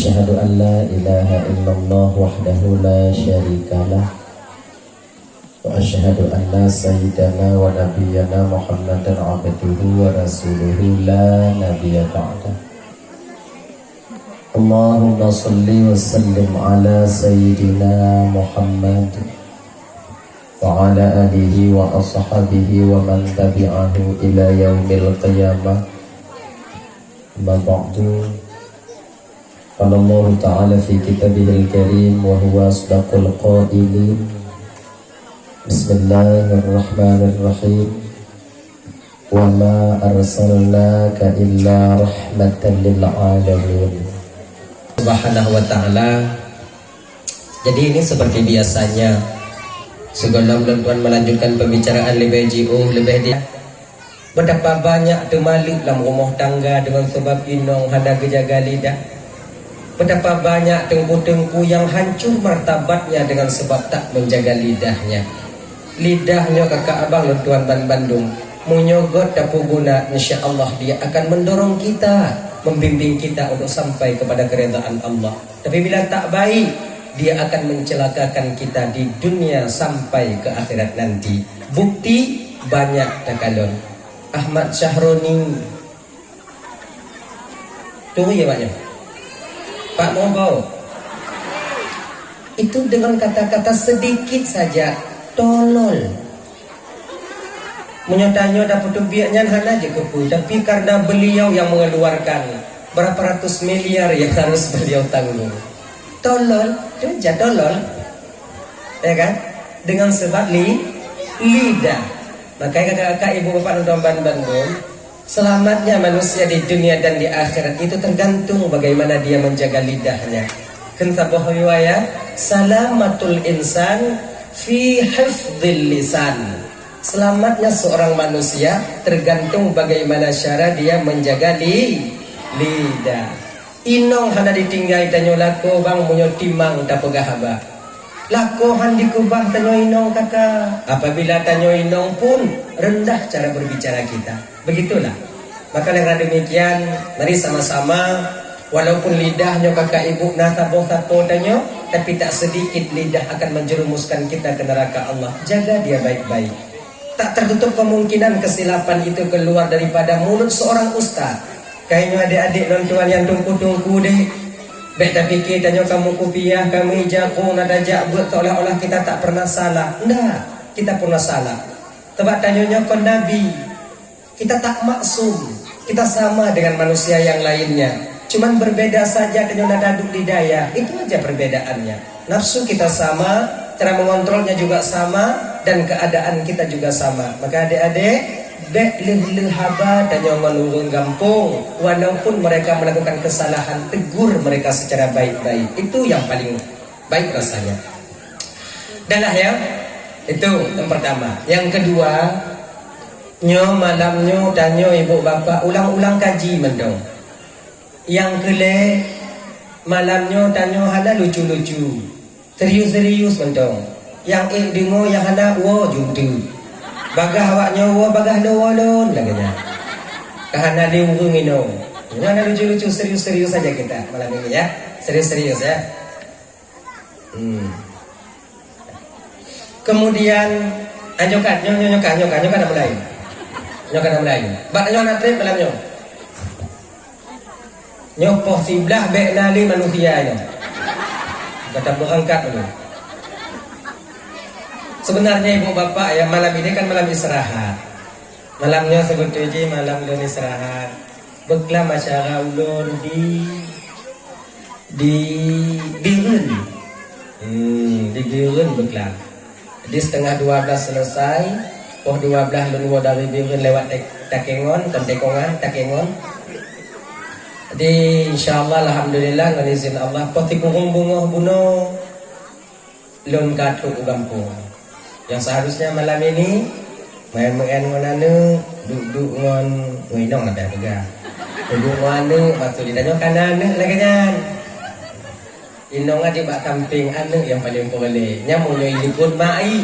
أشهد أن لا إله إلا الله وحده لا شريك له وأشهد أن سيدنا ونبينا محمدا عبده ورسوله لا نبي بعده. اللهم صل وسلم على سيدنا محمد وعلى آله وأصحابه ومن تبعه إلى يوم القيامة. أما بعد، قال الله تعالى في كتابه الكريم وهو أصدق القائلين: بسم الله الرحمن الرحيم وما أرسلناك إلا رحمة للعالمين. Subhanahu wa ta'ala. Jadi ini seperti biasanya, sebelum tuan melanjutkan pembicaraan lebih jauh, lebih dia betapa banyak temalik dalam rumah tangga dengan sebab inong hana gejaga lidah. Betapa banyak tengku-tengku yang hancur martabatnya dengan sebab tak menjaga lidahnya. Lidahnya kakak abang tuan Bandung menyogot dapu guna, insya Allah dia akan mendorong kita, membimbing kita untuk sampai kepada keredaan Allah. Tapi bila tak baik, dia akan mencelakakan kita di dunia sampai ke akhirat nanti. Bukti banyak takalon. Ahmad Syahroni tunggu ya paknya, Pak mau bau itu dengan kata-kata sedikit saja tolol. Menyatanya dapat biaknya hana aja kepu, tapi karena beliau yang mengeluarkan berapa ratus miliar yang harus beliau tanggung. Tolol, itu aja tolol, ya kan? Dengan sebab lidah. Makanya kakak-kakak, ibu bapak dan Bandung, selamatnya manusia di dunia dan di akhirat itu tergantung bagaimana dia menjaga lidahnya. Kenapa riwayat salamatul insan fi hifdzil lisan. Selamatnya seorang manusia tergantung bagaimana cara dia menjaga lidah. Inong hana ditinggal tanyo lako bang munyo timang ta pegahaba. Lako han dikubah tanyo inong kakak. Apabila tanyo inong pun rendah cara berbicara kita. Begitulah. Maka dengan demikian, mari sama-sama, walaupun lidahnya kakak ibu nataboh-taboh tanyo, tapi tak sedikit lidah akan menjerumuskan kita ke neraka Allah. Jaga dia baik-baik. Tak tertutup kemungkinan kesilapan itu keluar daripada mulut seorang ustaz. Kayaknya adik-adik nonton yang tungku-tungku deh. Baik tak fikir tanya kamu kupiah, kamu ijabah, nada buat seolah-olah kita tak pernah salah. Enggak, kita pernah salah. Sebab tanyanya kon Nabi, kita tak maksum. Kita sama dengan manusia yang lainnya. Cuman berbeda saja dengan nada lidaya. Itu aja perbedaannya. Nafsu kita sama, cara mengontrolnya juga sama, dan keadaan kita juga sama. Maka adik-adik, bek leh haba dan yang menurun gampung, walaupun mereka melakukan kesalahan, tegur mereka secara baik-baik. Itu yang paling baik rasanya. Dan lah ya, itu yang pertama. Yang kedua, nyo malamnyo danyo ibu bapak ulang-ulang kaji mendong. Yang kele malamnyo danyo hala lucu-lucu, serius-serius mendong. Yang dengo yang hala wo judu. Bagah awaknya wa bagah lawalon laganya. Kahana liung ino. Jangan lucu-lucu, serius-serius saja kita malam ini ya. Serius-serius ya. Kemudian anjokan ada mulai. Nyokan ada mulai. Bak nyo nak trip malam nyo. Nyopoh siblah bek nali manusia nyo. Kata berangkat dulu. Sebenarnya ibu bapak ya, malam ini kan malam istirahat. Malamnya sebetulnya malam ulun istirahat. Beklah masyarakat ulun di Birun. Di Birun beklah. Di setengah 12 selesai. Poh 12 ulun dari Birun lewat Takengon, Kontekongan, Takengon. Di insyaallah alhamdulillah dengan izin Allah poh tikurung bunga buno ulun katuk gampung. Yang seharusnya malam ini main-main ngonanu, duduk ngon nginong ada juga. Duduk ngonu, waktu ditanya kanan lagi kan. Inong adi bak kamping anu yang paling boleh. Nya munyoi liput mai.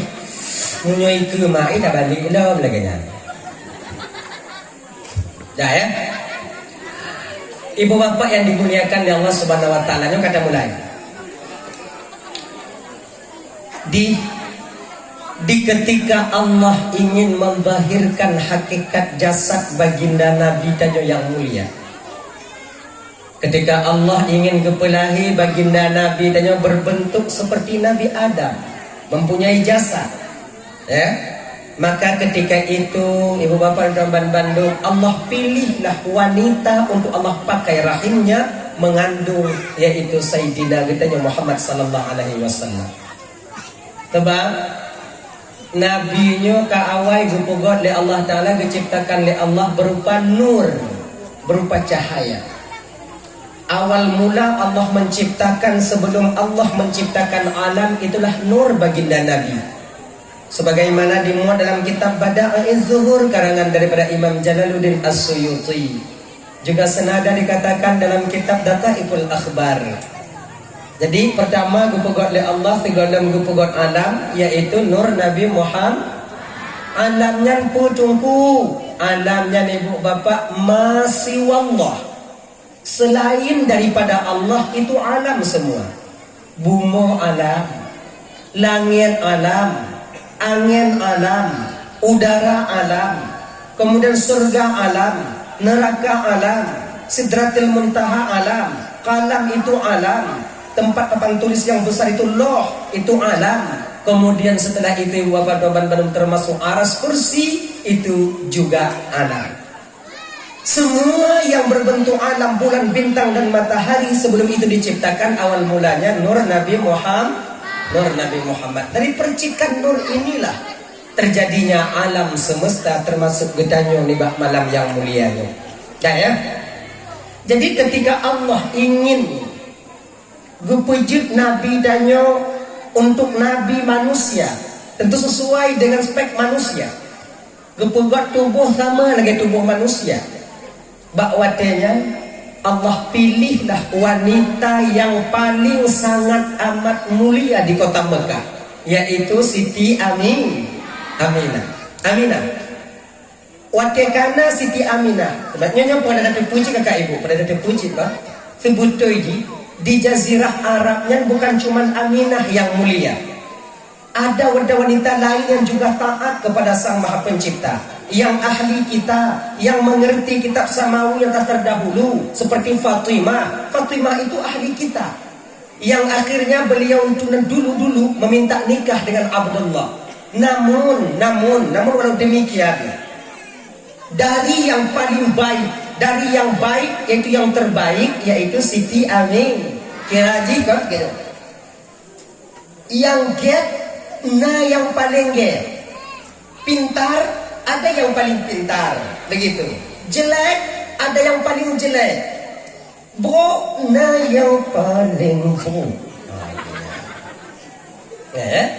Munyoi ke mai dah balik lom lagi kan. Dah ya. Ibu bapak yang dimuliakan oleh Allah Subhanahu wa taala, kata mulai. Di ketika Allah ingin membahirkan hakikat jasad baginda Nabi Tajo yang mulia. Ketika Allah ingin kepelahi baginda Nabi Tajo berbentuk seperti Nabi Adam, mempunyai jasad, ya. Maka ketika itu ibu bapak dan Bandung, Allah pilihlah wanita untuk Allah pakai rahimnya mengandung, yaitu Sayyidina kita Muhammad sallallahu alaihi wasallam. Tebak nabinya kaawai gupugot oleh Allah Ta'ala, diciptakan oleh Allah berupa nur, berupa cahaya. Awal mula Allah menciptakan, sebelum Allah menciptakan alam, itulah nur baginda Nabi. Sebagaimana dimuat dalam kitab Bada'iz Zuhur karangan daripada Imam Jalaluddin As-Suyuti. Juga senada dikatakan dalam kitab Dataiful Akhbar. Jadi pertama gupugot oleh Allah segala gupugot alam, yaitu nur Nabi Muhammad. Alamnya pucungku, alamnya ibu bapak masih wallah. Selain daripada Allah itu alam semua. Bumi alam, langit alam, angin alam, udara alam, kemudian surga alam, neraka alam, sidratil muntaha alam, kalam itu alam, tempat papan tulis yang besar itu loh, itu alam. Kemudian setelah itu wabadoban termasuk aras kursi, itu juga alam. Semua yang berbentuk alam, bulan, bintang dan matahari sebelum itu diciptakan awal mulanya nur Nabi Muhammad. Nur Nabi Muhammad. Dari percikan nur inilah terjadinya alam semesta, termasuk gedanyo nibah malam yang mulianya. Nah ya. Jadi ketika Allah ingin gupujud Nabi danyo untuk Nabi manusia, tentu sesuai dengan spek manusia. Gepugat tubuh sama lagi tubuh manusia. Bakwatenya Allah pilihlah wanita yang paling sangat amat mulia di kota Mekah, yaitu Siti Aminah. Watekana Siti Aminah. Sebabnya pada data puji kakak ibu, pada data puji pak, sebutoi di Jazirah Arabnya bukan cuma Aminah yang mulia. Ada wanita lain yang juga taat kepada Sang Maha Pencipta, yang ahli kita, yang mengerti kitab samawi yang terdahulu, seperti Fatimah. Fatimah itu ahli kita, yang akhirnya beliau dulu meminta nikah dengan Abdullah. Namun walau demikian, dari yang paling baik, dari yang baik yaitu yang terbaik, yaitu Siti Amin. Kiraji kan gitu. Yang get, yang paling get. Pintar, ada yang paling pintar, begitu. Jelek, ada yang paling jelek. Yang paling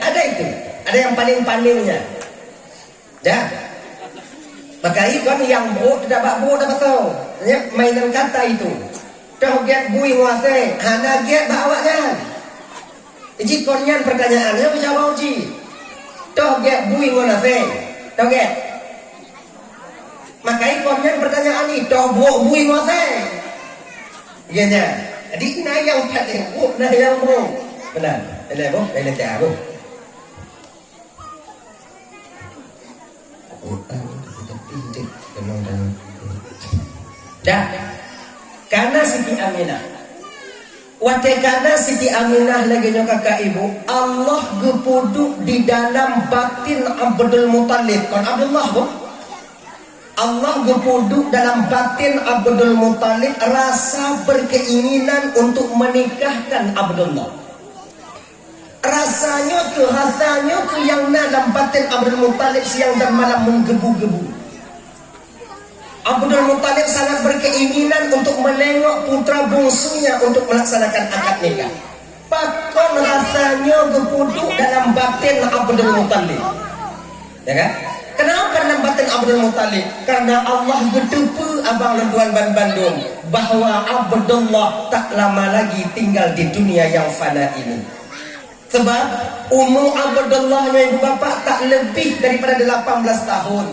ada itu, ada yang paling-palingnya. Dah. Maka kan yang tidak tahu. Mainan kata itu. Toh get bui nguasai, hana get bawanya. Iji konyan pertanyaannya menjawab uji. Toh get bui nguasai, toh get. Maka konyan pertanyaan ini, toh bui nguasai. Gini. Jadi yang paling yang benar. Ini ini tak dah. Karena Siti Aminah, watekana Siti Aminah lagi kakak ibu, Allah gepuduk di dalam batin Abdul Muttalib. Kon Abdullah bu, Allah gepuduk dalam batin Abdul Muttalib rasa berkeinginan untuk menikahkan Abdullah. Rasanya tuh yang dalam batin Abdul Muttalib siang dan malam menggebu-gebu. Abdul Muttalib sangat berkeinginan untuk menengok putra bungsunya untuk melaksanakan akad nikah. Pakon rasanya gepuduk dalam batin Abdul Muttalib. Ya kan? Kenapa dalam batin Abdul Muttalib? Karena Allah bertupu abang lenduan Bandung bahwa Abdullah tak lama lagi tinggal di dunia yang fana ini. Sebab umur Abdullah ibu bapak tak lebih daripada 18 tahun.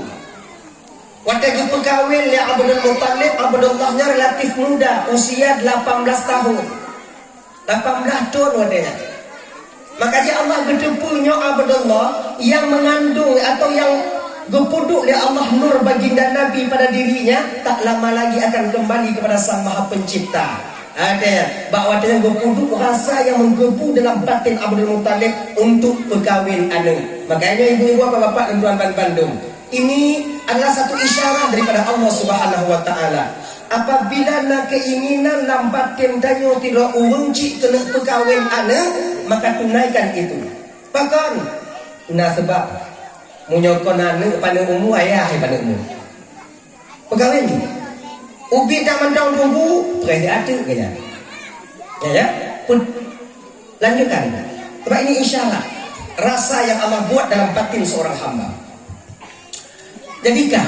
Waktu perkahwin ya Abdul Muttalib, Abdullahnya relatif muda, usia 18 tahun. 18 tahun wadanya. Makanya Allah gedepunya Abdullah yang mengandung atau yang gepuduk ya Allah nur baginda Nabi pada dirinya, tak lama lagi akan kembali kepada Sang Maha Pencipta. Ada bahawa dengan gepuduk rasa yang menggebu dalam batin Abdul Muttalib untuk perkahwin anu. Makanya ibu-ibu, bapak-bapak dan tuan-tuan Bandung, ini adalah satu isyarat daripada Allah Subhanahu wa taala. Apabila nak keinginan lambatin danyo tidak urunci kena perkahwin anak, maka tunaikan itu. Bahkan nah sebab munyokon anak pada umur ayah pada umur. Perkahwin ni. Ubi dah mendang tunggu, pergi ada kaya. Ya. Pun lanjutkan. Sebab ini isyarat rasa yang Allah buat dalam batin seorang hamba. Jadikah?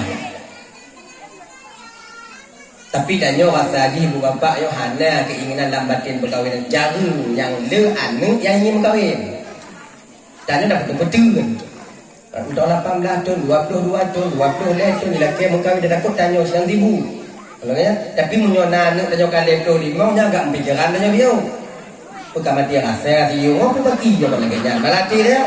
Tapi danyo rasa lagi ibu bapa yo hana keinginan dalam batin berkahwin jaru yang le anu yang ingin berkahwin. Dan dah betul-betul. Untuk 18 tahun, 22 tahun, 20 tahun lelaki berkahwin dah takut danyo sedang ribu. Kalau ya, tapi menyona anu danyo kali 25 nya agak mempikiran danyo dia. Bukan mati rasa dia ngopo bagi yo lagi jangan malati dia.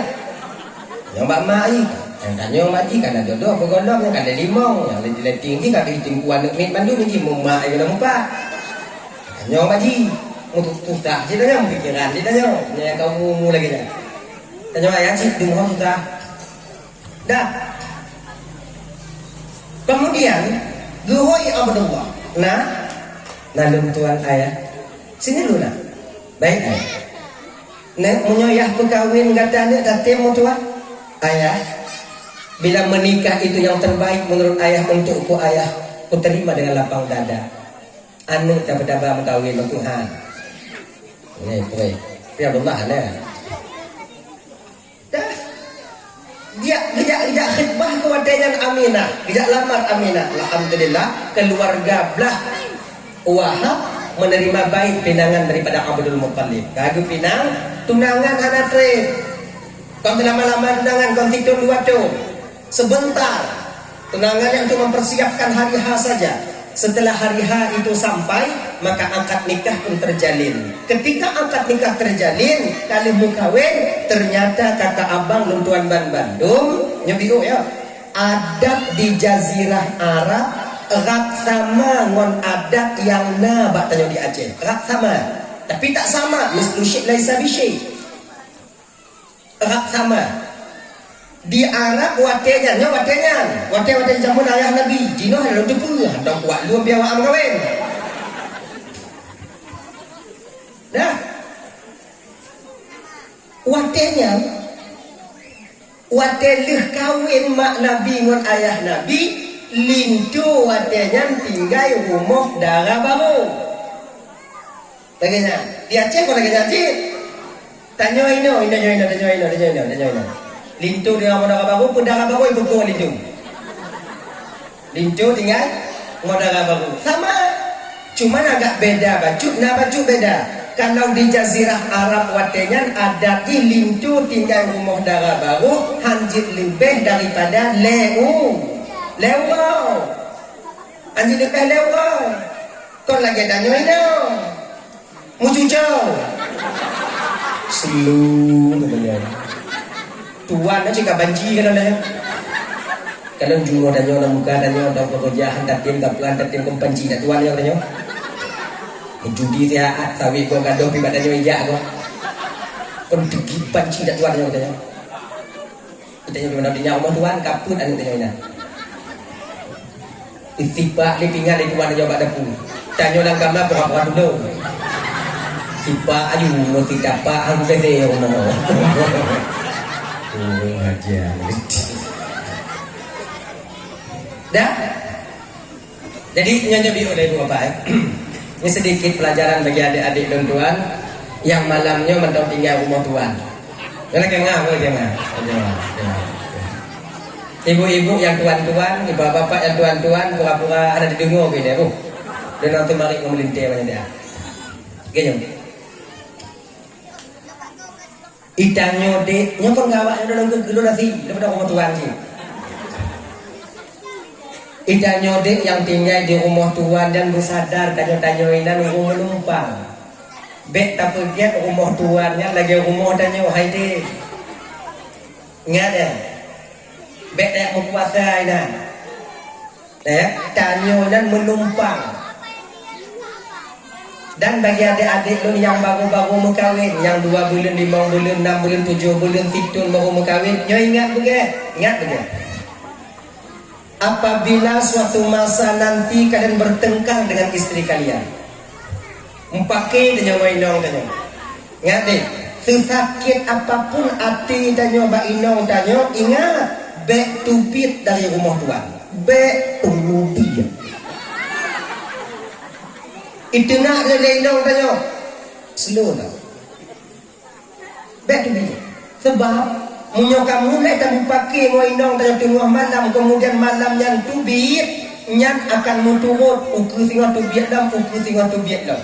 Yang bak mai yang tanya mati kan ada jodoh pegolong yang ada limau yang lebih tinggi kan hitung kuan mit mandu ni mumma ai dalam empat tanya mati untuk susah dia tanya pikiran dia tanya nya kamu lagi dah tanya ayah sih di mohon susah dah kemudian Zuhoi Abdullah nah tuan ayah sini dulu nak baik ayah nak menyoyah perkahwin kata anak datang tuan ayah. Bila menikah itu yang terbaik menurut ayah untuk ku ayah, ku terima dengan lapang dada. Anu tak berdaba mengkawin dengan Tuhan. Ini baik. Ya Allah lah. Dah. Dia khidbah kewadaian Aminah, dia lamar Aminah. Alhamdulillah keluarga belah Wahab menerima baik pinangan daripada Abdul Muttalib. Kagu pinang tunangan anak tre. Kau lama-lama tunangan kau tidur 2 tahun. Sebentar tunangannya untuk mempersiapkan hari H saja. Setelah hari H itu sampai, maka akad nikah pun terjalin. Ketika akad nikah terjalin, kali mukawin, ternyata kata abang luntuan Bandung nyebiu ya, adat di Jazirah Arab rak sama ngon adat yang na bak tanya di Aceh. Rak sama, tapi tak sama. Mislu syekh laisa bi syekh. Rak sama. Di Arab watenya jamun ayah Nabi dino ada depu ada kuat lu biar am kawin dah watenya wateleh kawin mak Nabi ngon ayah Nabi lintu watenya tinggal rumah darah baru bagaimana di Aceh kau lagi ngaji tanya ini Lintu dengan modal baru, pendara baru ibu kau lintu. Lintu tinggal modal baru. Sama, cuma agak beda baju. Nah baju beda. Kalau di Jazirah Arab watenya ada di lintu tinggal rumah darah baru, hanjit lebih daripada leu. Hanjit lebih leu. Kau lagi tanya ini. Mucucau. Selu kemudian. Tuan aja banci kan ada. Kalau jual dan nyonya muka dan nyonya dah pekerjaan datin kapuan datin kompanci dah tuan yang nyonya. Judi dia sawi ko gadoh pi badan nyonya ko. Kon degi banci dah tuan nyonya. Kita nyonya di nyawa tuan kaput anu nyonya. Itibak di tinggal di tuan nyonya pada pun. Tanya lang kama berapa dulu. Tiba ayu mau tidak pak aku teh ngomong. Oh aja. Dah. Jadi nyonya bi oleh ibu bapak. Ini sedikit pelajaran bagi adik-adik dan tuan yang malamnya mentau tinggal rumah tuan. Jangan kengah, jangan. Ibu-ibu yang tuan-tuan, ibu bapak yang tuan-tuan, pura-pura ada di dengar gitu bu. Dan nanti mari ngemelintir banyak dia. Gini. Itanyo de nyokon gawak dalam kegelo nasi daripada rumah tuan sih. Idanyo dek yang tinggal di rumah tuan dan bersadar tanyo-tanyo inan rumah menumpang. Bek tak pergi rumah tuannya lagi rumah tanyo hai dek. Ingat ya. Bek tak berkuasa inan. Tanyo dan menumpang. Dan bagi adik-adik lu yang baru-baru mengkawin, yang 2 bulan, 5 bulan, 6 bulan, 7 bulan, fitun baru mengkawin, nyo ingat begitu? Ingat begitu? Apabila suatu masa nanti kalian bertengkar dengan istri kalian, dan nyawa inong tanya, ingat deh, sesakit apapun hati dan nyawa inong tanya, ingat, back to beat dari rumah tuan, back to dia. Itu nak dari inong tanya, slow lah, back to beat, sebab munyo kamu mulai dan pakai moinong dan tengah malam, kemudian malam yang tubit nyan akan muturut ukur singa tubit dan ukur singa tubit lah.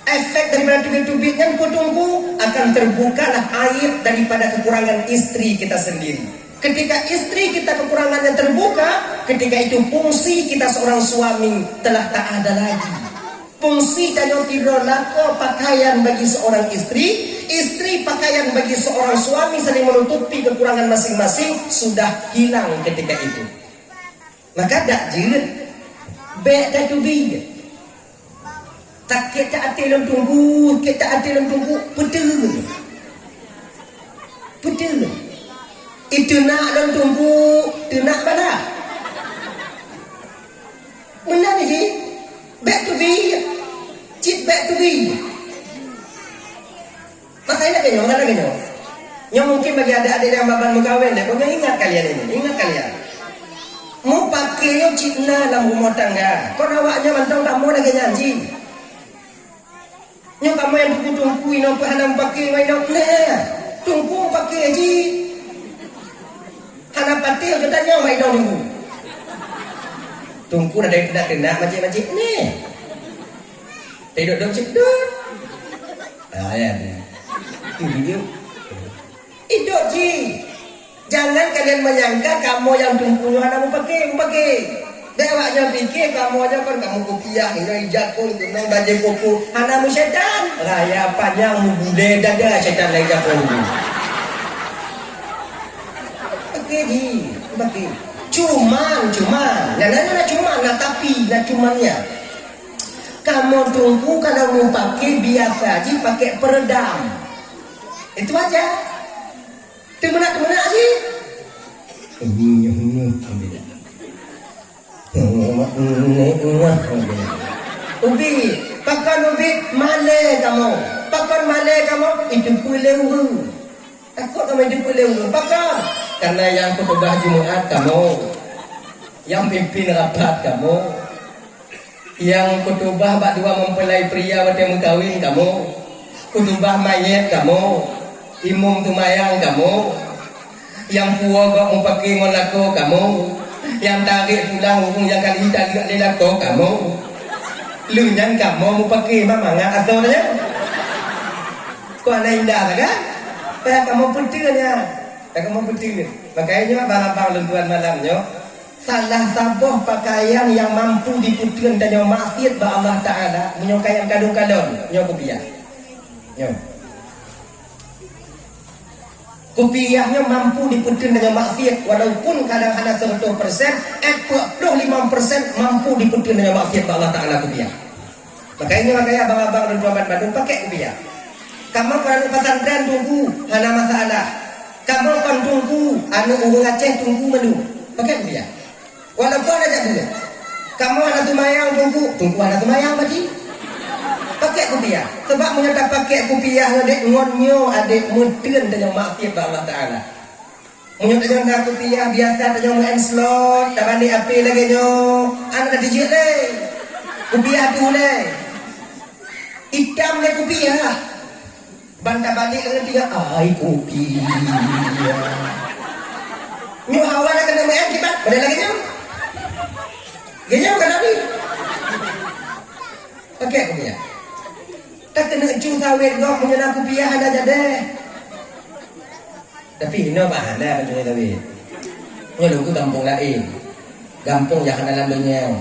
Efek daripada tubit yang kutunggu akan terbukalah air daripada kekurangan istri kita sendiri. Ketika istri kita kekurangan yang terbuka, ketika itu fungsi kita seorang suami telah tak ada lagi. Fungsi tanyo tidur lako pakaian bagi seorang istri, istri pakaian bagi seorang suami saling menutupi kekurangan masing-masing sudah hilang ketika itu. Maka tak jerit, baik tak tubi. Tak kita hati dalam tunggu, kita hati dalam tunggu, betul. Betul. Itu nak dalam tunggu, itu nak mana? Benar ni sih, baik tubi. Cip back to be. Makanya kenyong, mana kenyong? Yang mungkin bagi adik-adik yang baban mengkawin deh, pokoknya ingat kalian ini, ingat kalian. Mau pakai yang cipna dalam rumah tangga, kau awaknya mantau kamu lagi nyanyi. Yang kamu yang tunggu ino hanam pakai main nah, tunggu pakai aja. Hanam pakai kita nyaw main tunggu. Tunggu ada kena macam-macam ni. Tidak dong cedut. Ya. Itu video. Itu ji. Jangan kalian menyangka kamu yang tunggu hana mau pakai. Dewaknya pikir kamu aja kan kamu kopiah, ini jakun, ini baju kuku, hana mau setan. Raya panjang mu bude dada setan lagi jakun. Pakai ji, pakai. Cuman. Nah cuman, nah tapi, nah cumannya. Kamu tunggu kalau mau pakai biasa aja pakai peredam. Itu aja. Temenak sih. Ubi, pakai ubi male kamu itu pulewu. Takut kamu itu pulewu. Pakai. Karena yang khutbah Jumat kamu, yang pimpin rapat kamu. Yang kutubah bak dua mempelai pria waktu mengkawin kamu, kutubah mayat kamu, imum tumayang kamu, yang puwa gak pakai ngolako kamu, yang tarik pulang hubung yang kali tarik lelako kamu, lunyan kamu mau pakai mamanga atau nanya, kau ada indah kan? Kamu pentingnya, makanya bang lentuan malamnya. Salah sabuh pakaian yang mampu diputun dan yang maksiat ba Allah Ta'ala menyukai yang kadung-kadung kopiah kopiahnya mampu diputun dan yang maksiat walaupun kadang hanya 100% 25% mampu diputun dan yang maksiat ba Allah Ta'ala kopiah. Makanya abang-abang dan tuan Bandung pakai kopiah. Kamu kalau pesantren tunggu hana masalah, kamu kan tunggu anu urung Aceh tunggu menu pakai kopiah. Walaupun ada dulu, kamu anak tumayang tunggu anak tumayang lagi, pakai kopiah. Sebab menyata pakai kopiah adik ngonyo adik mudun dan yang maksiat Allah Taala. Menyata jangan kopiah biasa dan yang main slot, tak balik api lagi nyo, anak dijit le, kopiah tu le, hitam le kopiah, bantah balik dengan dia, ai kopiah. Nyo hawa nak kena main kibat, boleh lagi nyo. Gaya bukan Nabi. Pakai kopiah. Tak kena ujung sawit gak punya nak kopiah ada jadi. Tapi ini apa ada macamnya tapi. Ini lu kampung lain. Gampang jangan dalam dunia.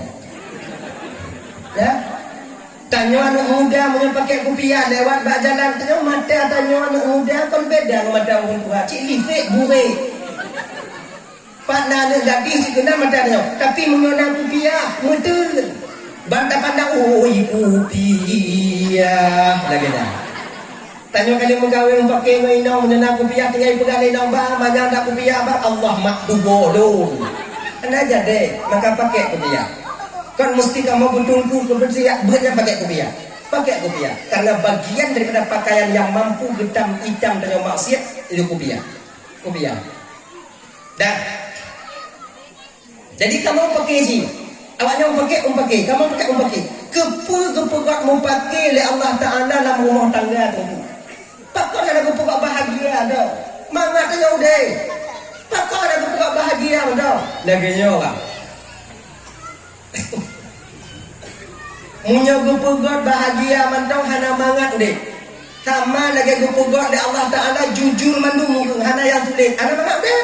Ya. Tanya anak muda mau pakai kopiah lewat bak jalan, tanya mata tanya anak muda kan beda dengan mata orang tua. Cik lifik bure. Pak nana gadis si kena mata tanya, tapi mengenal kopiah betul. Bantah pandang kopiah lagi dah. Tanya kali menggawe pakai mainau mengenal kopiah tinggal pegang mainau bang banyak tak kopiah bang Allah makdubo lu. Anda jadi maka pakai kopiah. Kan mesti kamu bertunggu kebersihan beratnya pakai kopiah. Pakai kopiah karena bagian daripada pakaian yang mampu hitam dan maksiat itu kopiah. Kopiah. Dah. Jadi kamu pakai sih. Awaknya pakai. Kamu pakai. Kepu-kepukat mau pakai oleh Allah Taala dalam rumah tangga tu. Pakar ada kepukat bahagia dah. Mangatnya udah. Pakar ada kepukat bahagia dah. Laganya orang. Munya gupugot bahagia mantau hana mangat deh. Sama lagi gupugot de Allah Taala jujur mandung hana yang sulit. Hana mangat deh.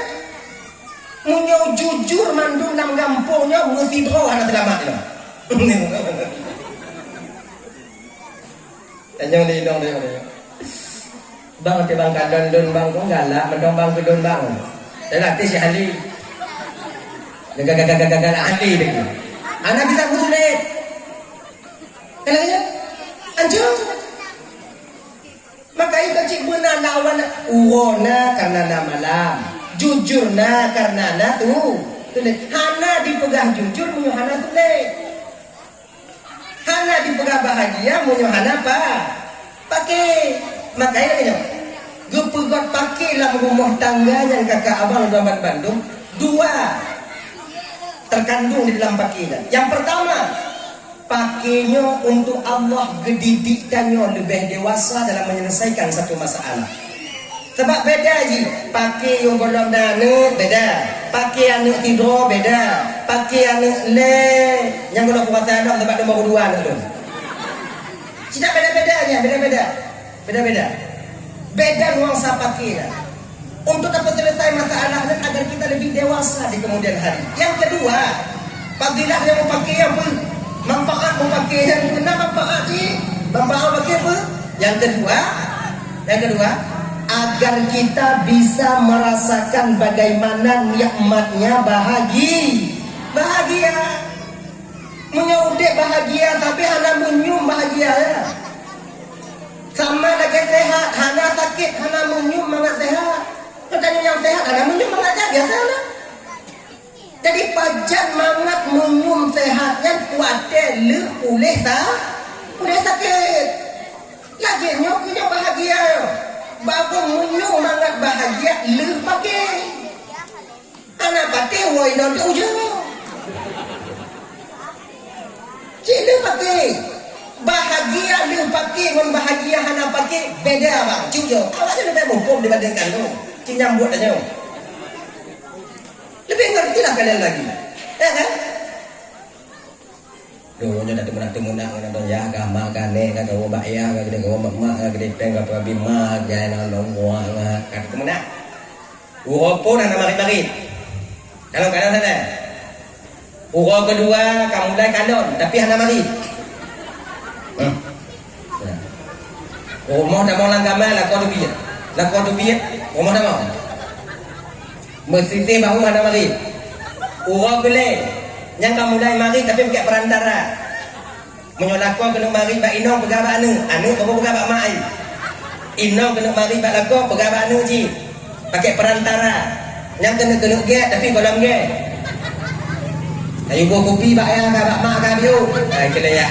Munya jujur mandung nam gampungnya mesti bro hana selamat dah. Tanya ni dong deh. Bang te bang kadon bang kau galak mendong bang kedon bang. Dah latih si Ali. Gagak Ali deh. Anak bisa sulit. Kenapa? Anjur. Maka itu cik benar lawan uona karena nama malam, jujurna karena na tu. Hana dipegang jujur munyo hana tulis. Hana dipegang bahagia munyo hana apa? Pakai. Maka itu gepegot pakai lah rumah tangga yang kakak abang dalam Bandung. Dua terkandung di dalam pakainya. Yang pertama, pakainya untuk Allah gedidikkannya lebih dewasa dalam menyelesaikan satu masalah. Sebab beda je, pakai yang golong dana beda, pakai anak tidur beda, pakai anak le yang golong kuasa anak sebab nombor dua tu. Tidak beda-bedanya, beda-beda. Beda nuansa pakai dah. Untuk dapat selesai masalah dan agar kita lebih dewasa di kemudian hari. Yang kedua, fadilah yang memakai apa? Manfaat memakai yang kena manfaat ni. Manfaat pakai apa? Yang kedua, agar kita bisa merasakan bagaimana nikmatnya bahagia. Menyaudik bahagia tapi hana menyum bahagia ya. Sama lagi sehat, hana sakit, hana menyum mangat sehat. Katanya yang sehat, hana menyum mangat biasa lah. Jadi pajan mangat menyum sehatnya kuatnya le boleh sakit. Lagi punya bahagia. Bago menyum mangat bahagia le pakai. Anak pakai woi non ujung. Cik pakai. Bahagia dia pakai dengan bahagia hana pakai beda bang. Jujur, awaknya lebih mumpung dibandingkan tu. Cik nyambut aja. Lebih ngerti lah kalian lagi, ya kan? Dulunya dah temunak ya agama kane kata kau bayar kata kau mak kata teng kata bima jangan nongwa kata temunak. Walaupun anak mari. Kalau kadang sana. Urang kedua kamu mulai kadon tapi hana mari. Rumah dah mau langgaman lah kau tu biar. Rumah dah mau. Mesti baru ada mari. Urang boleh. Yang kamu mulai mari tapi pakai perantara. Menyolakon kena mari bak inong pegawai anu baru pegawai mak ai. Inong kena mari bak lakon pegawai anu ji. Pakai perantara. Yang kena get tapi kolam get. Ayo buat kopi bak ya bak mak ka bio. Kena ya.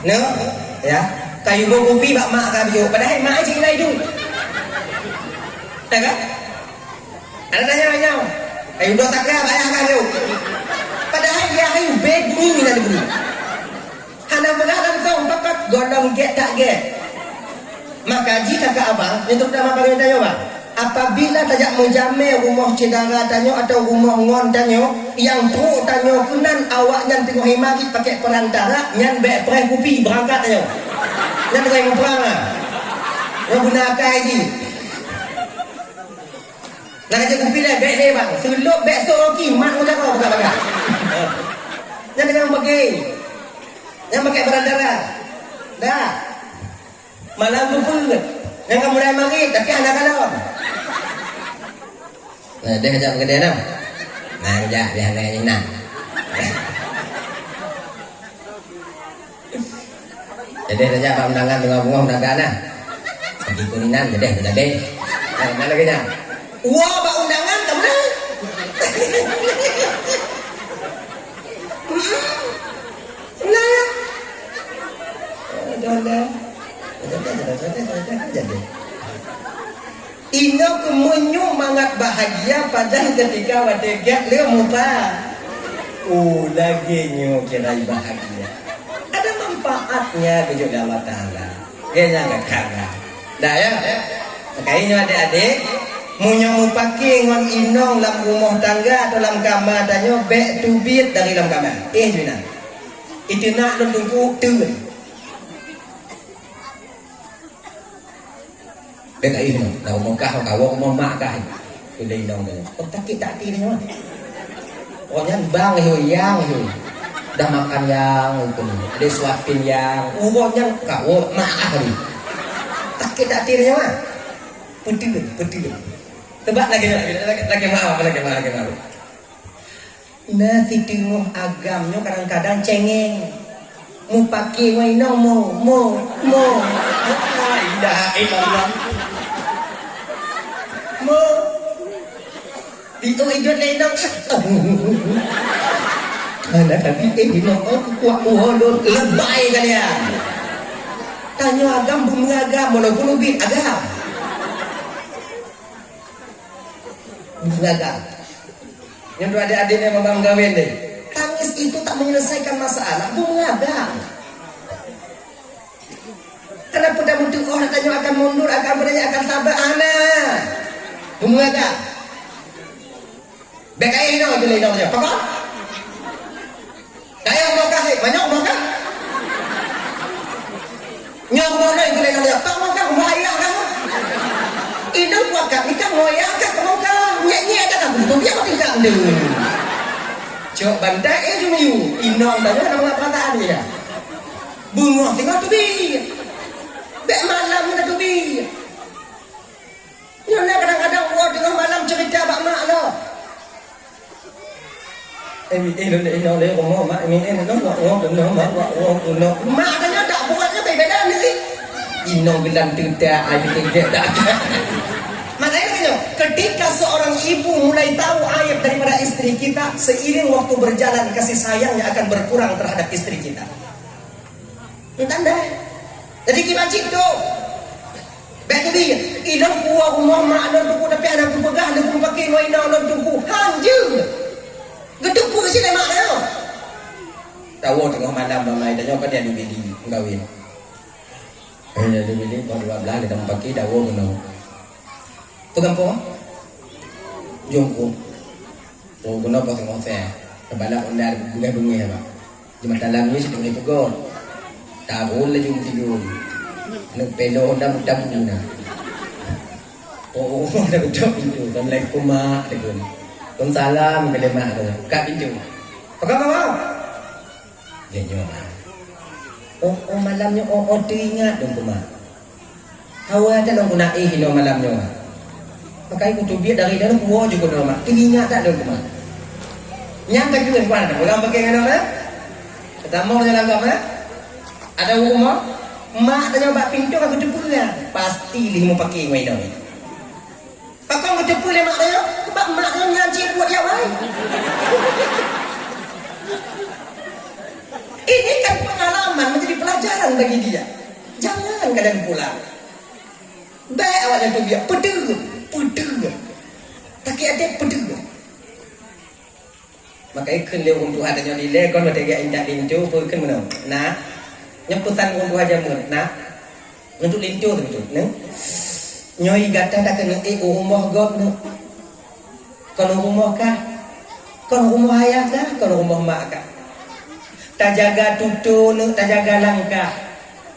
No? Ya. Kayu buat kopi bak mak ka bio. Padahal mak ai lai tu. Tak kan? Ada tanya. Ayo dua sakra bak ya ka bio. Padahal dia ayu beg bumi nak beri. Hana berhalang kau pakat golong get tak get. Maka jika ke abang, itu dah mak bagi tanya bang. Apabila tajak menjamai rumah cedara tanya atau rumah ngon tanya, yang teruk tanya kunan awak yang tengok himari pakai perantara, yang baik perai kopi berangkat tanya. Yang tengok perang ah. Yang gunakan ini. Nak kerja kopi dah baik ni bang. Selup baik seorang kimat macam kau bukan. Yang dengan pakai, yang pakai berandara, dah. Malam pun, yang kamu mulai mari, tapi anak kalon. Nah, dia kejap ke dia nak. Nah, kejap dia nak nak. Jadi kejap pak undangan dengan bunga undangan nah. Pergi kuningan, jadi. Mana lagi nak? Wah, pak undangan kamu dah. Nah, dah. Jadi. Ino kemenyu mangat bahagia pada ketika wadegat le mupa. Lagi nyu kira bahagia. Ada manfaatnya kejuk Allah Taala. Kayaknya enggak kalah. Dah ya. Makanya adik-adik munyo mupaki ngon inong lam rumah tangga atau lam kamar danyo back to beat dari lam kamar. Juna. Itu nak tunggu tu. Beka ini, dah mau kah, kau mau mak kah? Pilih dong deh. Oh tak ni mah. Pokoknya bang yang, dah makan yang itu, ada suapin yang, pokoknya kau mak kah? Tak ni mah. Putih. Tebak lagi mau. Nah, titinguh agamnya kadang-kadang cengeng. Mu pakai wainong mo. Dah ilah. Mo itu idut lenong anak tapi bilang kuat muhodon lebay kalian tanya agam bumi agam walaupun lebih agam bumi agam yang dua adik-adiknya memang gawin deh tangis itu tak menyelesaikan masalah bumi agam. Kenapa dah mutu orang tanya akan mundur, akan berani, akan sabar anak. Bumuaga. Bekai ini boleh dong ya. Pokok. Saya mau kasih banyak mau kan? Nyok mau nih boleh dong ya. Tak mau kan bahaya kamu. Ini buat kami kan ngoyak kan kamu kan nyanyi kan kamu tu biar kau tinggal dulu. Cok bantai cuma you. Inong tanya nama perkataan dia. Bunga tinggal tu bi. Bek malam kita tu bi. Nyona kadang-kadang gua tengah malam cerita bak mak lo. Ini ngomong mak ini ngomong mak tanya tak buatnya beda ni. Inong bilang tidak, ayat tidak tak. Makanya ketika seorang ibu mulai tahu ayat daripada istri kita, seiring waktu berjalan kasih sayangnya akan berkurang terhadap istri kita. Tanda. Jadi gimana tu? Betul dia. Ilang kuah rumah mak dan tuku tapi anak tu pegah dia pun pakai waina dan tuku. Hanja. Geduk pun sini mak dia. Tahu tengah malam mamai tanya apa dia dibeli kawin. Dia dibeli baru 12 kita pakai dawo menau. Tu kampung. Jongko. Oh guna apa tengok saya. Kebalak undar bunga-bunga apa. Cuma dalam ni sedang itu tak boleh jom tidur. Nak pelo dah mudah guna. Oh, dah betul itu. Assalamualaikum mak. Waalaikumsalam kepada mak tu. Kak pintu. Apa? Dia nyoba. Oh malamnya teringat dong mak. Awak ada dong nak hilo malamnya. Pakai kutu biar dari dalam kuah juga dong mak. Teringat tak dong mak. Yang kedua mana? Orang pakai mana mak? Pertama dalam agama. Ada rumah, mak tanya bak pintu aku jemput dia. Pasti dia mau pakai wain dah. Pakang aku jemput dia mak tanya, bak mak tanya nyanci buat dia wain. Ini kan pengalaman menjadi pelajaran bagi dia. Jangan kalian pulang. Baik awak tu biar pedih. Tak ada pedih. Makanya kena untuk adanya nilai kon ada gak indah lintu pun kena menang. Nah. Nyemputan untuk aja nak untuk lintu tu neng nyoi gata tak kena rumah god nu kalau rumah kah kalau rumah ayah kah kalau rumah mak kah tak jaga tutu nu tak jaga langkah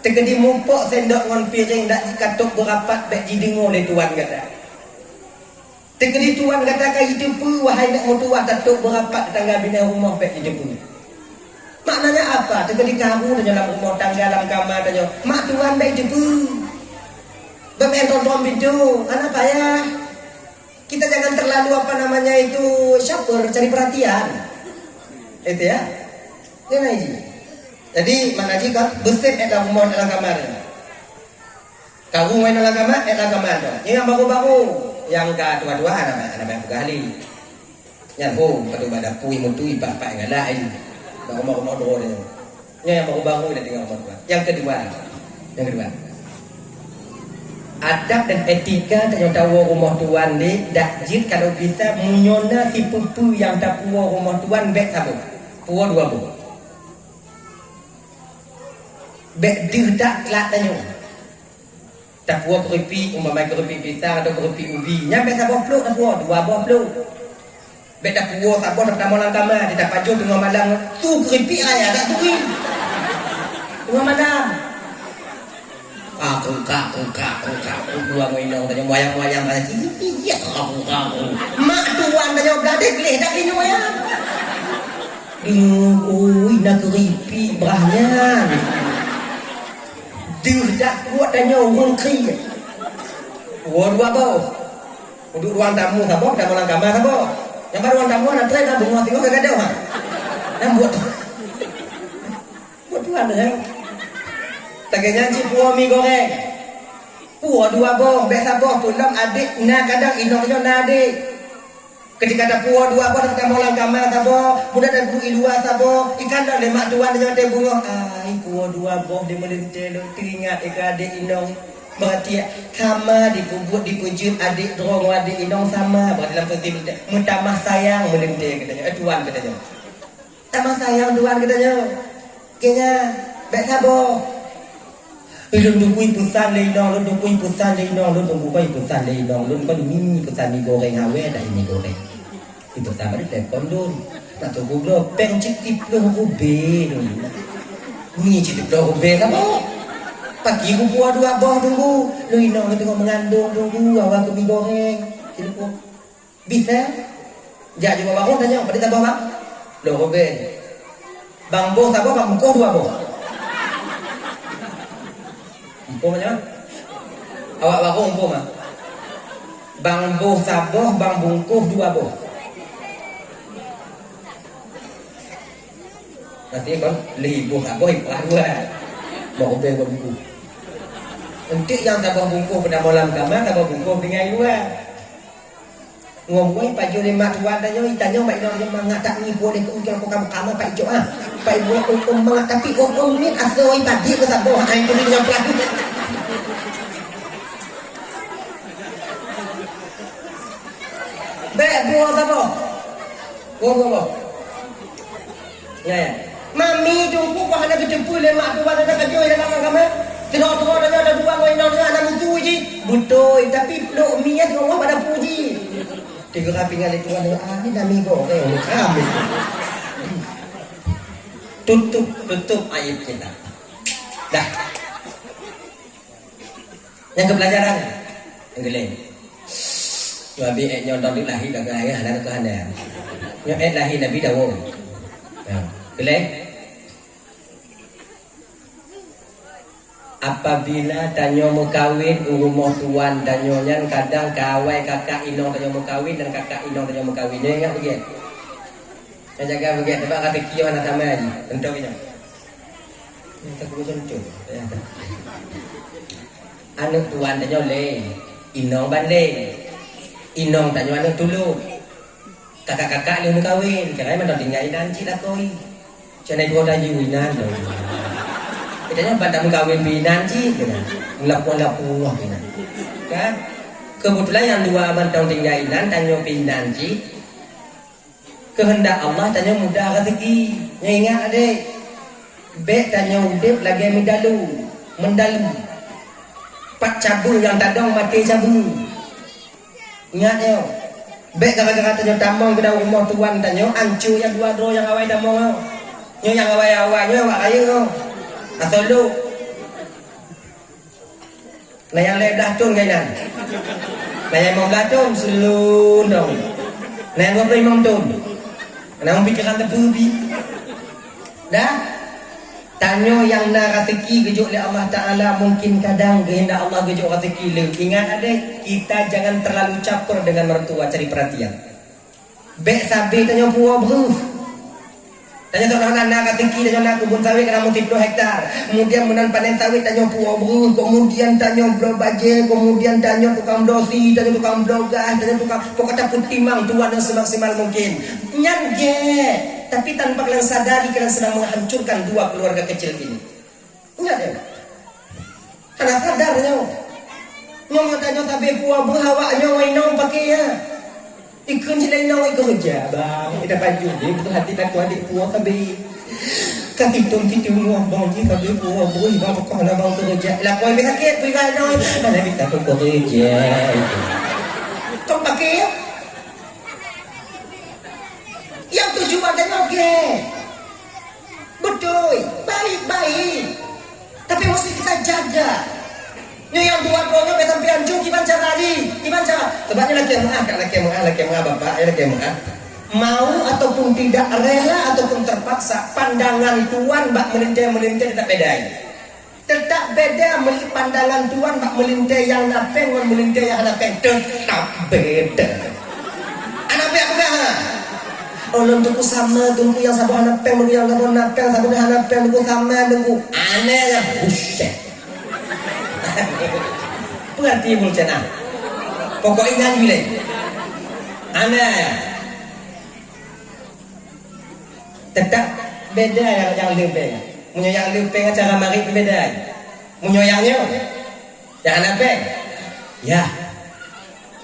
tegedi mumpuk sendok ngon piring dak dikatuk berapat bek jidengo le tuan kata Tegeri tuan katakan hidup wahai nak mutuah tatuk berapat tetangga bina rumah baik hidup. Maknanya apa? Tegeri kamu dalam rumah tangga dalam kamar tanya, mak tuan baik hidup. Bapak tonton video, anak payah. Kita jangan terlalu apa namanya itu syaper, cari perhatian. Itu ya. Jangan aja. Jadi mana jika bersih dalam rumah dalam kamar. Kau main dalam kamar, dalam kamar tu. Yang baru-baru, yang kedua-dua anak yang bergali. Yang pada pada pui mutui bapak yang lain. Baru-baru dua dia. Yang baru-baru dah tinggal rumah. Yang kedua. Adab dan etika yang tahu rumah tuan ni dakjit kalau bisa menyona si pupu yang tak puas rumah tuan bek satu. Puas dua bu. Bek dirdak kelak tanya. Tak puas keripik, umpamai keripik pisang atau keripik ubi. Nyampe sabah peluk tak puas, dua buah peluk. Bek tak puas, sabah tak pernah malam kamar. Dia tak pajuk tengah malam. Tu keripik ayah tak suri. Tengah malam. Kungkak dua minum tanya wayang lagi iya kungkak mak tuan tanya belade kelih tak kini wayang nak keripi berahnya dia dah kuat tanya orang kri dua bau untuk ruang tamu sabok dah malam kamar sabok yang baru ruang tamu nak try dah bunga tengok kagak ada yang buat tuan dah tak nyanyi puah mi goreng. Puah dua bong, biasa bong pulang adik na kadang inoknya na adik. Ketika ada puah dua bong kita mau langkamar sabo, mudah dan bu ilua sabo, ikan dah lemak tuan dengan teh bunga. Ai puah dua bong di melintel teringat adik inong. Berarti sama dikubur dipujud adik drong adik inong sama berarti dalam penting mutamah sayang melintel katanya. Tuan katanya. Tamah sayang tuan katanya. Kayaknya biasa bong. Lu tungguin pusan leino, lu tungguin pusan leino, lu tungguin pusan leino, lu kan mini pusan mi goreng awe dah ini goreng. Itu sama di telepon lu. Nak tunggu lu pencik tip lu rube lu. Ni cip lu rube apa? Pagi ku buat dua bong tunggu. Lu ino lu tengok mengandung tunggu awak ke mi goreng. Itu bisa? Ja juga bangun tanya, pada tabah bang? Lu rube. Bang bong tabah bang muka dua bong. Umpum macam mana? Awak baru umpum ah. Bang boh saboh, bang bungkuh dua boh. Nanti kan libuh saboh ikhlas dua. Baru beng bungkuh. Nanti yang saboh bungkuh pada malam kamar, saboh bungkuh dengan dua. Ngomong Pak Jo lima tuan tanya, tanya Pak Jo yang mangat tak ni boleh ke ungkil kamu Pak Jo ah. Pak Jo mangat tapi ni asal padi ke saboh ai tu ni yang pelan. Bek buah apa? Buah. Ya. Mami jumpa kau hendak berjumpa lemak tu ada kerja dalam kamar. Tengok ada dua orang anak mutu je. Betul, tapi peluk mi ya semua pada puji. Tiga rapi ngali tuan ni dah mi goreng kami. Tutup aib kita. Dah. Yang kepelajaran yang geleng. Nabi nyonton lahir dah gaya anak ke anda. Yang lahir Nabi Dawud. Geleng. Apabila tanyo mau kawin rumah tuan tanyonya kadang kawai kakak inong tanyo mau kawin dan kakak inong tanyo mau kawin. Dia ingat begitu. Yang jaga begitu. Sebab kata kio anak sama aja. Tentu punya. Kita kudu sentuh. Anak tuan tanyo le, inong banding. Inong tanyo anak dulu. Kakak-kakak dia mau kawin. Kerana mana tinggal nanti dah koi. Jangan dua dah jiwinan. Katanya pada mengkawin binan sih, lapu-lapu binan. Kan? Kebetulan yang dua mentang tinggalan tanya binan sih. Kehendak Allah tanya mudah rezeki. Yang ingat adik. Bek tanya udip lagi mendalu. Pak cabul yang tadong mati cabul. Ingat ya. Bek gara-gara tanya tamong ke dalam rumah tuan tanya ancu yang dua dro yang awai tamong. Yang awai-awai awak ayo. Asal lu nah yang ledah tun kainan Naya mau gatom selun dong. Naya 25 tahun. Naya pikiran terbubi. Dah. Tanya yang nak rezeki gejuk oleh Allah Ta'ala, mungkin kadang kehendak Allah gejuk rezeki le. Ingat ada, kita jangan terlalu campur dengan mertua, cari perhatian. Bek sabi tanya puan bro. Tanya seorang anak rezeki, tanya nak kebun sawit kena 30 hektar. Kemudian menan panen sawit tanya puan bro. Kemudian tanya bro baje, kemudian tanya tukang dosi, tanya tukang blogas, tanya tukang pokoknya putimang tuan yang semaksimal mungkin. Nyange. Tapi tanpa kalian sadari kalian sedang menghancurkan dua keluarga kecil ini. Ingat ya? Karena sadar nyawa. Nyawa tanya tabi puah berhawa nyawa inong pakai ya. Ikun jelai nyawa ikun kerja bang. Kita baju ni betul hati tak kuat adik puah tabi. Kaki tong titiu nuah bang ji tabi puah beri bang kau nak bang kerja. Lah kau lebih sakit pergi nyawa. Mana kita tu kerja. Kau pakai ya? Yang tujuan dan okey. Betul, baik-baik. Tapi mesti kita jaga. Ni yang dua-duanya betul pianjung gimana cara ni? Gimana cara? Sebabnya laki yang bapak, laki yang mau ataupun tidak rela ataupun terpaksa, pandangan tuan bak melintai tidak beda. Tetap beda pandangan tuan bak melintai yang napeng dan melintai yang napeng tetap beda. Anak apa dah? Orang tu sama tunggu yang sabar anak peng tunggu yang sabar anak peng sabar anak peng tunggu sama tunggu aneh ya buset. Pengerti bukan ah? Pokoknya nyanyi leh. Aneh ya. Tetap beda yang lebih. Punya yang lebih cara mari beda. Punya yang anak peng. Ya.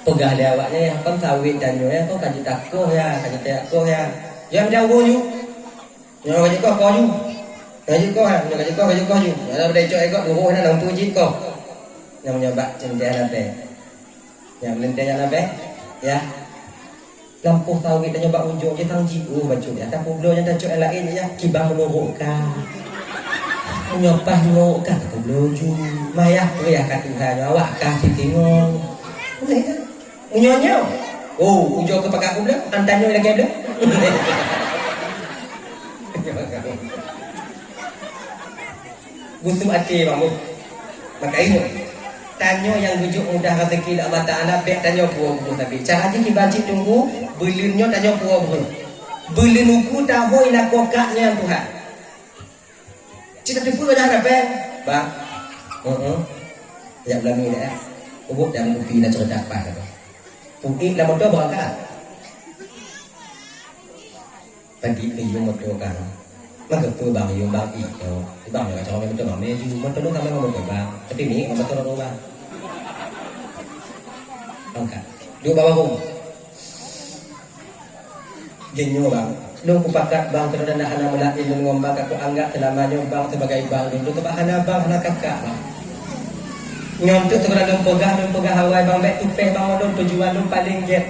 Pegah dia awaknya yang kan sawit dan nyonya kau kaji takoh ya, jangan jauh you, nyonya kaji kau you, kaji kau you, kalau dah cok ekor buruh nak nampu jik kau, yang nyoba cenderan apa, yang melenteran apa, ya, lampu sawit dan nyoba ujung je tang jiu baju dia, tapi belum yang dah cok lain ya, kibang menurut kah, nyopah menurut kah, belum ju, mayah tu ya kat Tuhan, awak kah tengok. Unyonya, ujung ke pakak aku bilang, antanyo lagi ada. Busuk hati bang, maka itu tanyo yang bujuk mudah rezeki dak mata anak bek tanyo buah tapi cara je kibaci tunggu belinyo tanyo buah belin uku tahu ina kokaknya Tuhan. Cita tipu dah apa bang? Ya belum ni dah. Ubuk dan bukti nak cerita apa? Bukti dah motor berangkat. Pagi ke yung motor kan. Maka tu bang yung bang itu. Bang yang cakap motor bang meju motor lu kami motor bang. Tapi ni motor lu bang. Angkat. Dua bawa rum. Genyo bang. Lu kupakat bang terus dah anak melain lu ngombang aku anggap selamanya bang sebagai bang dulu tu bang anak kakak bang. Nyontok segala dong pegah Hawaii bang bek tupeh bang odon tujuan lu paling jet.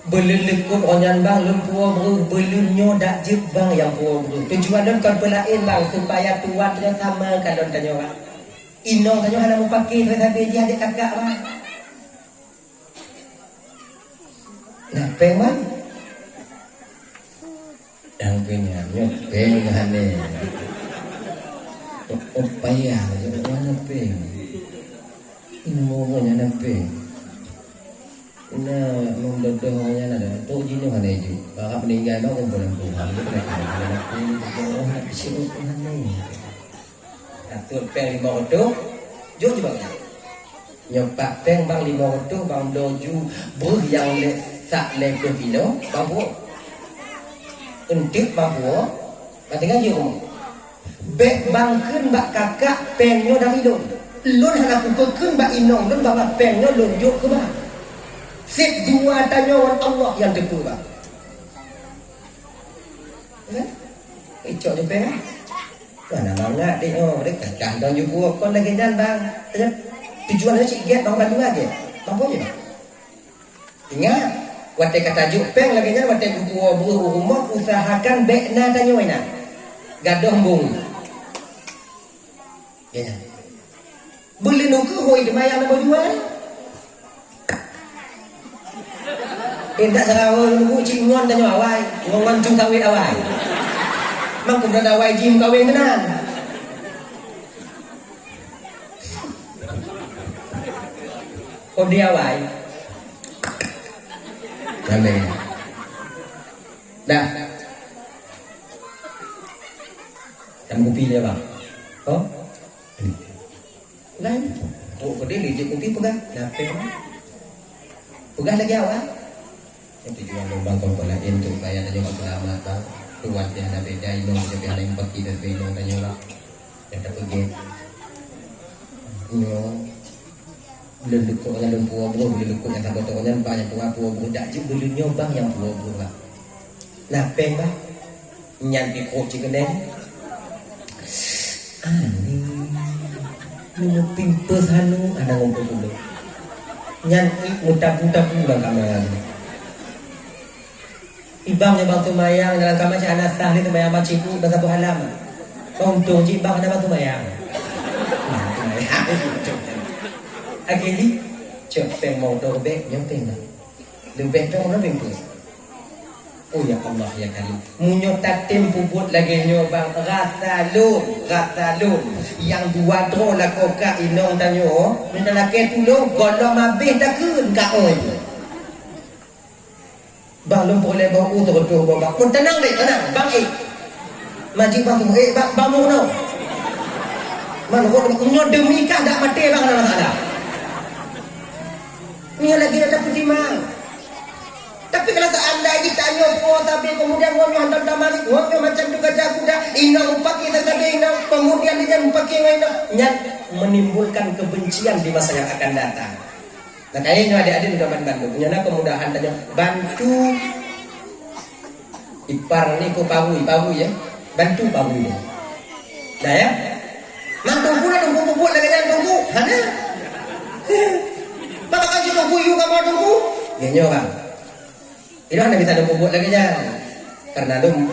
Belun lekut onyan bang lu puah bro belunnya dak jep bang yang puah bro. Tujuan don kon pelain bang supaya tuan dia sama kadon tanya bang. Inong tanya hana mau pakai tapi dia ada kakak bang. Nah peman. Yang punya nyopeng hane. Upaya jangan nape ini mau nape ini mendodohnya ada tu jino kan itu bakal meninggal dong bulan Tuhan itu nape nape sih Tuhan ni atur peng 5 odo jo juga nyopak peng bang 5 odo bang doju buh yang sak lego kilo babu entik babu katingan yo bek bangkeun bak kakak pengnyo dari lun. Lun hana kukeun bak inong lun bawa pengnyo lun juk ke bak. Sip dua tanyawan Allah yang tepu bak. Icok je peng. Mana bangat dek dek kacang dong juga kon lagi jalan bang. Tujuan dia cik get bang bantu aja. Apa je bang? Ingat wate kata juk peng lagi jalan wate buku rumah usahakan bek na tanyawan. Gadoh bung. Ya. Beli nuku hoi demayang nak jual. Tak sarawak nuku cik ngon tanya awai, ngon cung kawin awai. Mang kemudian awai jim kawin tenan. Kau dia awai. Amin. Dah. Kamu kopi dia bang. Oh. Lain. Oh, kau dia lijik kopi pegang. Napek. Pegang lagi awak. Itu juga lubang kau lain tu bayar tanya kau selamat bang. Tuan dia ada beda inong jadi ada yang pergi dan inong tanya lah. Yang tak pergi. Inong. Belum lekuk dengan puah buah, belum lekuk yang tak betul dengan banyak puah buah tak je belum nyobang yang puah buah. Napek bang. Nyan pikuk ciken deh. Ini pimpes hanu ada ngumpul dulu. Nyan muta-muta pula kamera. Ibang bang tumayang dalam kamar cak anak sah ni tumayang macam itu dah satu halaman. Untung cik bang ada bang tumayang. Akhirnya cak peng mau dobek yang tengah. Dobek tu orang pimpes. Oh ya Allah ya Karim. Munyo tatim puput lagi nyobang rata lun yang dua dro la koka inong tanyo minta laki tulung golong mabih dah kun ka oi. Bang lum boleh bawa tu bang. Pun tenang dek tenang bang Majik bang tu bang mu no. Man ko nyo demi kah dak mati bang ada masalah. Ni lagi ada petimang. Tapi kalau seandainya tanya po tapi kemudian ngomong hantar damari ngomong macam tu gajah kuda inang pakai tetapi inang kemudian dia pakai inang nyat menimbulkan kebencian di masa yang akan datang. Nah kayaknya adik-adik sudah bantu punya kemudahan tanya bantu ipar ni ko pawu ya bantu pawu ya. Dah ya. Mang tunggu lah tunggu lagi jangan tunggu. Hana. Bapak kasih tunggu you kamu tunggu. Genyo bang. Ini anda bisa dukung lagi jangan karena dum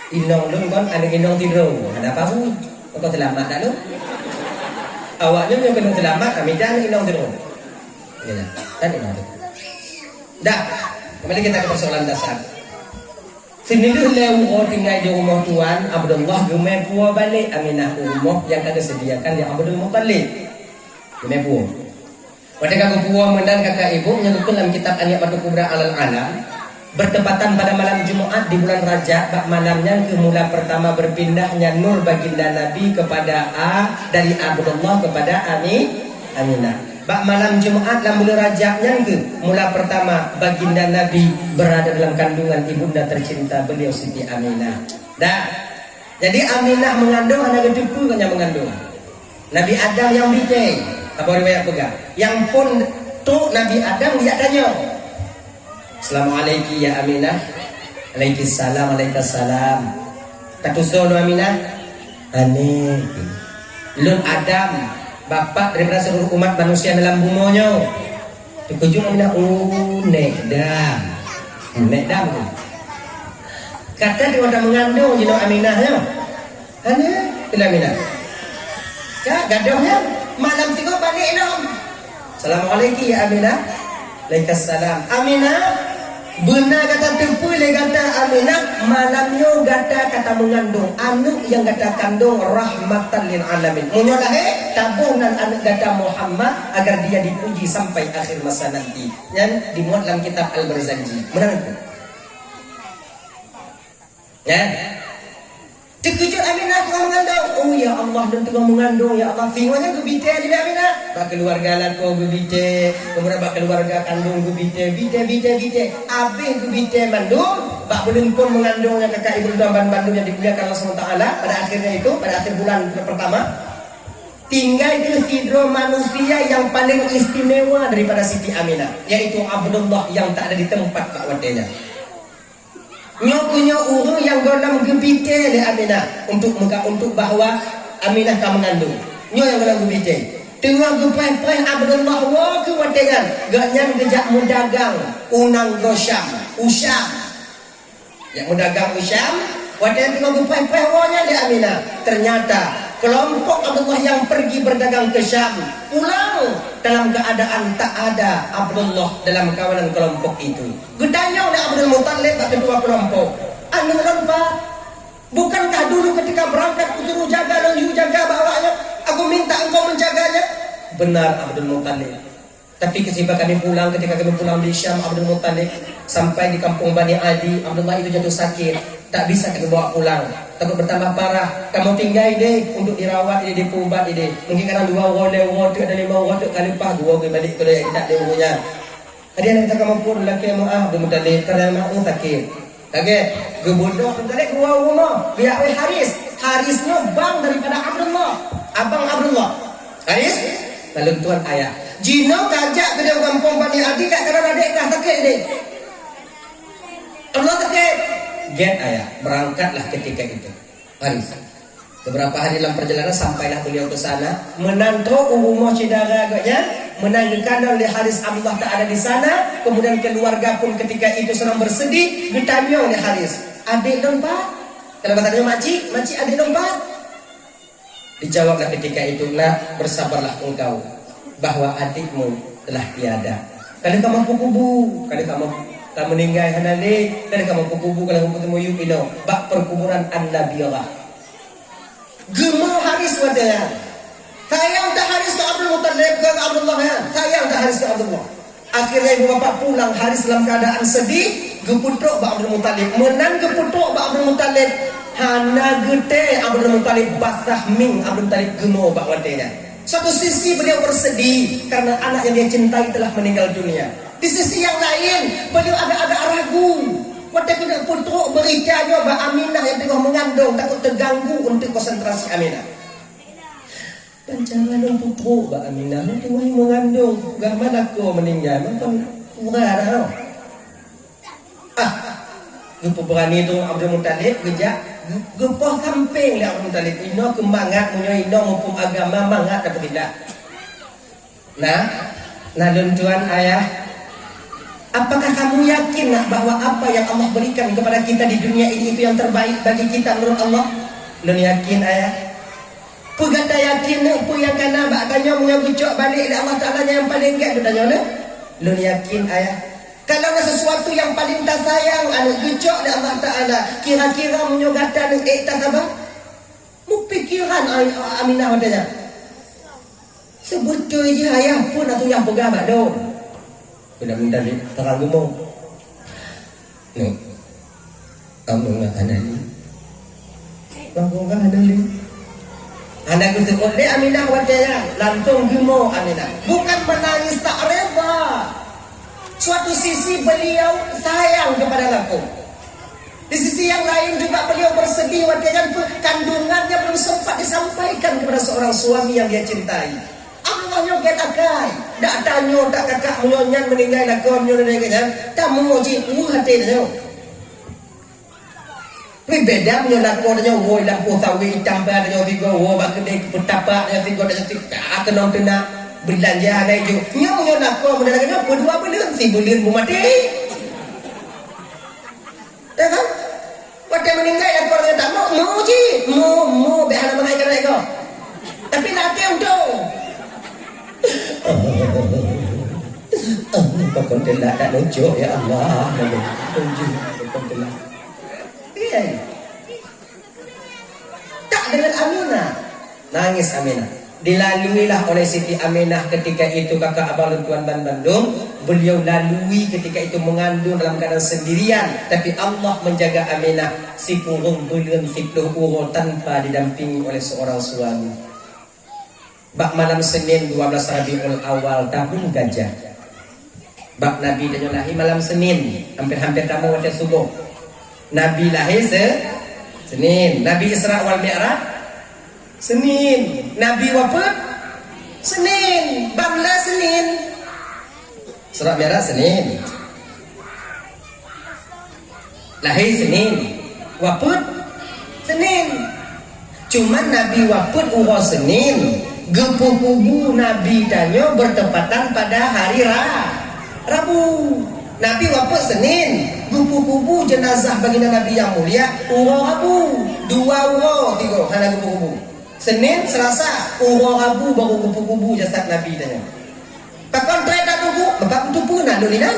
inong kan ada inong tidur ada apa pun kau selamat dah lu awaknya yang kena selamat kami jangan inong tidur ya kan inong dah kembali kita ke persoalan dasar sini dulu lewu tinggal di rumah tuan Abdullah gemai puah balik Aminah rumah yang kena sediakan yang Abdul Muttalib gemai puah. Pada kakak puan mendan kakak ibu menyebutkan dalam kitab An-Ni'mat Batu Kubra Alal Alam bertepatan pada malam Jumaat di bulan Rajab bak malamnya kemula pertama berpindahnya nur baginda Nabi kepada dari Abdullah kepada Aminah. Bak malam Jumaat dalam bulan Rajabnya ke mula pertama baginda Nabi berada dalam kandungan ibunda tercinta beliau Siti Aminah. Dah. Jadi Aminah mengandung anak kedepu kan yang mengandung. Nabi Adam yang bijak. Apa riwayat pegang? Yang pun tu Nabi Adam dia tanya. Assalamualaikum ya Aminah. Waalaikumsalam, waalaikumsalam. Kata sono Aminah. Ane. Lun Adam, bapak daripada seluruh umat manusia dalam bumonya. Tukujung Aminah, oh nek dam. Nek dam tu. Kata dia ada mengandung jino Aminahnya. Ane, tu Aminah. Ya, gaduhnya. Malam tiga balik nom. Assalamualaikum ya Aminah. Waalaikumsalam. Aminah benar kata tempu le kata Aminah malamnya kata mengandung anak yang kata kandung rahmatan lil alamin. Munyolah tabunan anak kata Muhammad agar dia dipuji sampai akhir masa nanti. Yang dimuat dalam kitab Al-Barzanji. Benar itu? Ya. Terkejut Aminah tengah mengandung. Oh ya Allah dan tengah mengandung ya Allah. Fingonya ke bite aja Aminah. Bak keluarga lako ke bite. Kemudian bak keluarga kandung ke bite. Habis ke bite mandung. Bak belum pun mengandungnya kakak ibu dan bandung yang dimuliakan Allah SWT. Pada akhirnya itu, pada akhir bulan pertama. Tinggal di hidro manusia yang paling istimewa daripada Siti Aminah. Yaitu Abdullah yang tak ada di tempat Pak Wadenya. Punya urung yang dalam gebite le Aminah untuk bahawa Aminah tak mengandung. Nyo yang dalam gebite. Tengah gepai-pai Abdullah wa ke watengan. Ganyan gejak mudagang unang Usam. Yang mudagang Usam, watengan tengah gepai-pai wanya le Aminah. Ternyata kelompok Abdullah yang pergi berdagang ke Syam pulang dalam keadaan tak ada Abdullah dalam kawanan kelompok itu. Gedanya oleh Abdul Muttalib kedua kelompok. Anu Pak, bukankah dulu ketika berangkat suruh jaga dan you jaga bawanya? Aku minta engkau menjaganya. Benar Abdul Muttalib. Tapi ketika kami pulang di Syam, Abdul Muttalib sampai di kampung Bani Adi, Abdullah itu jatuh sakit, tak bisa kami bawa pulang. Takut bertambah parah. Kamu tinggal deh untuk dirawat di pubat ini. Mungkin karena 2 orang ada 5 orang kali lepas 2 ke balik ke dia tak dia. Hadiah kata kamu pun laki Abdul Muttalib karena mak sakit. Okey, gebodoh Muttalib keluar rumah. Biar Harisnya bang daripada Abdullah. Abang Abdullah. Haris, lalu tuan ayah. Jino kajak ke dia kampung Bani Adi kat karena adik dah sakit ni. Allah sakit. Get ayah, berangkatlah ketika itu. Haris. Beberapa hari dalam perjalanan sampailah beliau ke sana, menantu rumah saudara agaknya, menanyakan oleh Haris Abdullah tak ada di sana. Kemudian keluarga pun ketika itu sedang bersedih, ditanya oleh Haris, adik lompat? Kalau katanya makcik adik lompat? Dijawablah ketika itu, nak, bersabarlah engkau, bahwa adikmu telah tiada. Kalau kamu kubu, kalau kamu tak meninggal hanale, kalau kamu kubu, kalau kamu ketemu yupino, bak perkuburan an-nabiyah. Gemar Haris wadaya. Sayang tak Haris ke Abdul Muttalib ke Abdullah ya. Sayang tak Haris ke Abdullah. Akhirnya ibu bapa pulang, Haris dalam keadaan sedih, geputruk ba Abdul Muttalib. Menang geputruk ba Abdul Muttalib. Hana gede Abdul Muttalib basah ming Abdul Muttalib gemar ba wadaya. Satu sisi beliau bersedih karena anak yang dia cintai telah meninggal dunia. Di sisi yang lain beliau agak-agak ragu. Pada kena putruk beritanya bahawa Aminah yang tengah mengandung takut terganggu untuk konsentrasi Aminah. Dan jangan dong putruk bahawa Aminah yang tengah mengandung. Gak mana kau meninggal. Macam kurang tau. Lupa berani tu Abdul Muttalib kejap. Gepah kamping lah Abdul Muttalib. Ino kemangat punya ino mumpung agama mangat atau tidak. Nah tuan ayah. Apakah kamu yakin bahwa apa yang Allah berikan kepada kita di dunia ini itu yang terbaik bagi kita menurut Allah? Lu yakin ayah? Pugata yakin pu yang kana bakanya mengagucok balik dari Allah Taala yang paling gak bertanya lu? Lu yakin ayah? Kalau ada sesuatu yang paling tak sayang anu gucok dari Allah Taala, kira-kira menyogataនឹងtak apa? Mu pikiran Aminah katanya. Sebetulnya ayah pun atau yang pegah bak do. Sudah minta terang gemuk. Kamu nggak ada ni. Kamu nggak ada ni. Anak itu oleh Aminah wajahnya langsung gemuk Aminah. Bukan menangis tak rela. Suatu sisi beliau sayang kepada aku. Di sisi yang lain juga beliau bersedih wajahnya kandungannya belum sempat disampaikan kepada seorang suami yang dia cintai. Allah nyoget akai. Tak tanya tak kakak menyonya meninggal nak kau menyonya kan. Tak mengoji hati dia. Tapi beda menyonya kau dia woi lah kau tahu tambah dia tiga woi bak kedai petapa dia tiga dia tak kena kena belanja ada itu. Menyonya kau menyonya kau dua bulan si bulan bu mati. Ya kan? Waktu meninggal yang kau dia tak mau mengoji mau behana mana ikan kau. Tapi nanti untuk Kau telak tak lucu ya Allah. Tak dengan Aminah. Nangis Aminah. Dilaluilah oleh Siti Aminah ketika itu kakak abang Tuan Bandung. Beliau lalui ketika itu mengandung dalam keadaan sendirian. Tapi Allah menjaga Aminah. Si kurung bulan 10 urut tanpa didampingi oleh seorang suami. Bak malam Senin 12 Rabiul Awal tahun gajah. Bak Nabi dan lahir malam Senin, hampir-hampir kamu waktu subuh. Nabi lahir Senin, Nabi Isra wal Mi'raj Senin, Nabi wafat Senin, Bangla Senin, Isra Mi'raj Senin, lahir Senin, wafat Senin. Cuman Nabi wafat urus Senin. Gepu-kubu Nabi tanya bertepatan pada hari Rabu. Nabi wafat Senin. Gepu-kubu jenazah baginda Nabi yang mulia urang Rabu. 2 urang 3 hana gepu-kubu. Senin, Selasa, Rabu baru kubu-kubu jasad Nabi tanya. Pakon try tak tunggu, bapak tu pun nak dolinan.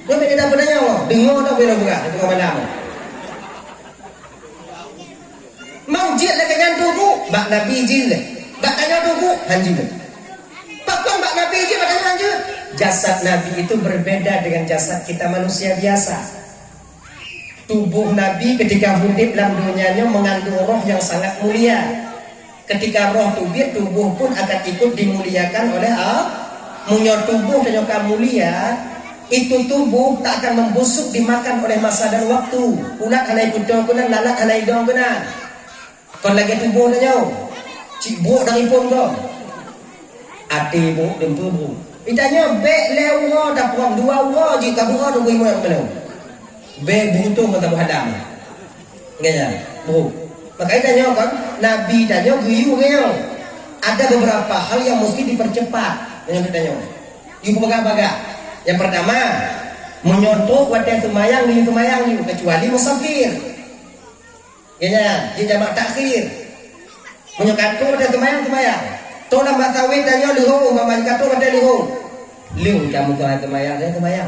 Dia tak ada benarnya Allah. Dengar tak boleh buka, tengok malam. Mau jil lah kenyan tunggu, bak Nabi jil. Bak tanya tunggu, hanjil. Pakon bak Nabi jil, bak tanya hanjil. Jasad Nabi itu berbeda dengan jasad kita manusia biasa. Tubuh Nabi ketika hidup dalam dunianya mengandung roh yang sangat mulia. Ketika roh tubuh pun akan ikut dimuliakan oleh Allah. Munya tubuh dan yang mulia, itu tubuh tak akan membusuk dimakan oleh masa dan waktu. Ulat hanai kutong kunan, lalat hanai dong kunan. Kon lagi tubuh tanya, cik buk dari pun kau. Ati buk dan tubuh. Itanya bek lewa dah puang dua ura jika buka tunggu imu yang penuh. Be buntung kata hadam. Ngaya, bu. Makanya tanya kan, Nabi tanya guyu ngaya. Ada beberapa hal yang mesti dipercepat. Yang ditanya. Ibu baga-baga. Yang pertama, menyontok wadah semayang kecuali musafir. Ngaya, dia jamak takhir. Menyokatu wadah semayang. Toh nama tawi tanya luhung, umpama katu wadah luhung. Luhung kamu tuan semayang.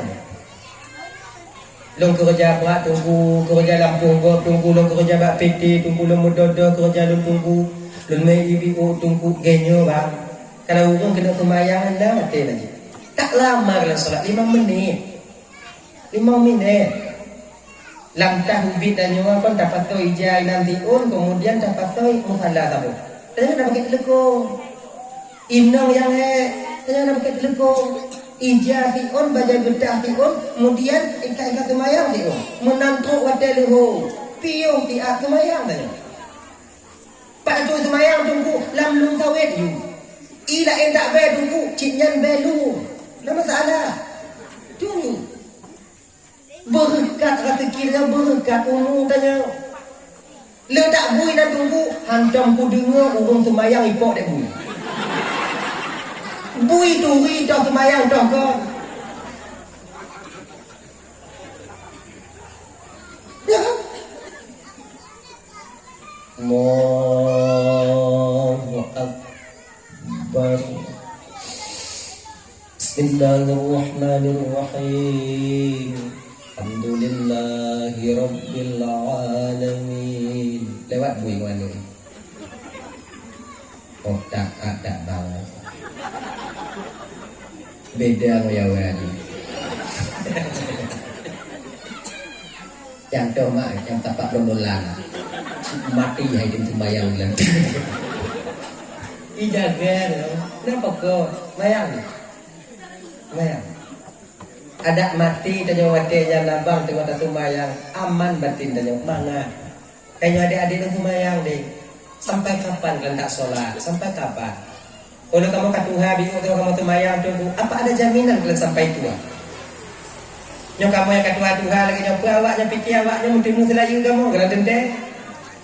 Long kerja berat tunggu, kerja Lampung go tunggu, long kerja bak PT tunggu, long mudodo kerja long tunggu, long mai IBO tunggu genyo bang. Kalau orang kena sembahyang dah mati lagi. Tak lama kalau solat 5 menit. 5 menit. Lamtah ubit dan nyawa pun dapat tu ijai nanti kemudian dapat tu muhalla tahu. Tanya nak pakai telekong. Inang yang tanya nak pakai telekong. Ija fi'un baca getah fi'un kemudian ikat kemayang fi'un menantuk wadai leho piung pi'at kemayang tanya pak tu kemayang tunggu lam lung tawet you ila endak be tunggu cinyan belu tak masalah tu ni berkat kata kira berkat umum tanya ledak bui dan tunggu hantam ku dengar urung semayang ipok dek bui bui tu wi dah semayang dah ke ya Allahu Akbar Bismillahirrahmanirrahim Alhamdulillahi Rabbil Alamin lewat bui mana oh tak ada banget beda ngoyawan yang mak yang tapak romolan mati hai din sembayang lan ijaga kenapa kau mayang ada mati tanya wadenya labang tengok sembayang aman batin tanya mana tanya adik-adik dan sembayang deh sampai kapan kalian tak sholat sampai kapan. Kalau kamu katuha bingung kalau kamu temayang tunggu apa ada jaminan kalian sampai tua? Nyok kamu yang katuha lagi nyok awaknya fikir awaknya mungkin selayu kamu kalau dendeng.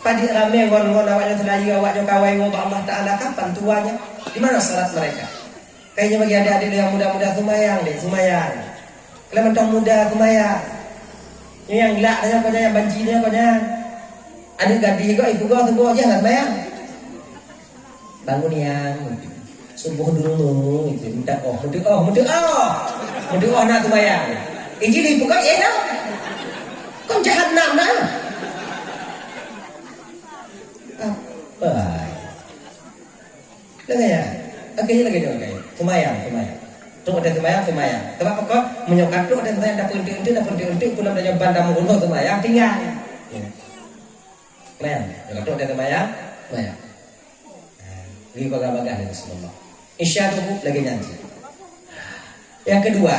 Padi rame ngon awaknya selayu awaknya kawai ngomong Allah Taala kapan tuanya? Di mana syarat mereka? Kayaknya bagi adik-adik yang muda-muda semayang. Kalian mentang muda semayang. Yang gelak tanya pada yang banjinya pada. Ada gadis kok ibu kau tunggu aja nggak semayang. Bangun yang subuh dulu itu minta mudah nak tu bayang injil ibu kan enak kau jahat nak apa lagi ya akhirnya lagi semayang tu ada semayang sebab kau menyokat tu ada semayang dapur unti pun ada nyoban damu untuk semayang tinggal semayang tu ada semayang ini baga-baga dari Rasulullah. Isya tubuh lagi nyanyi. Yang kedua,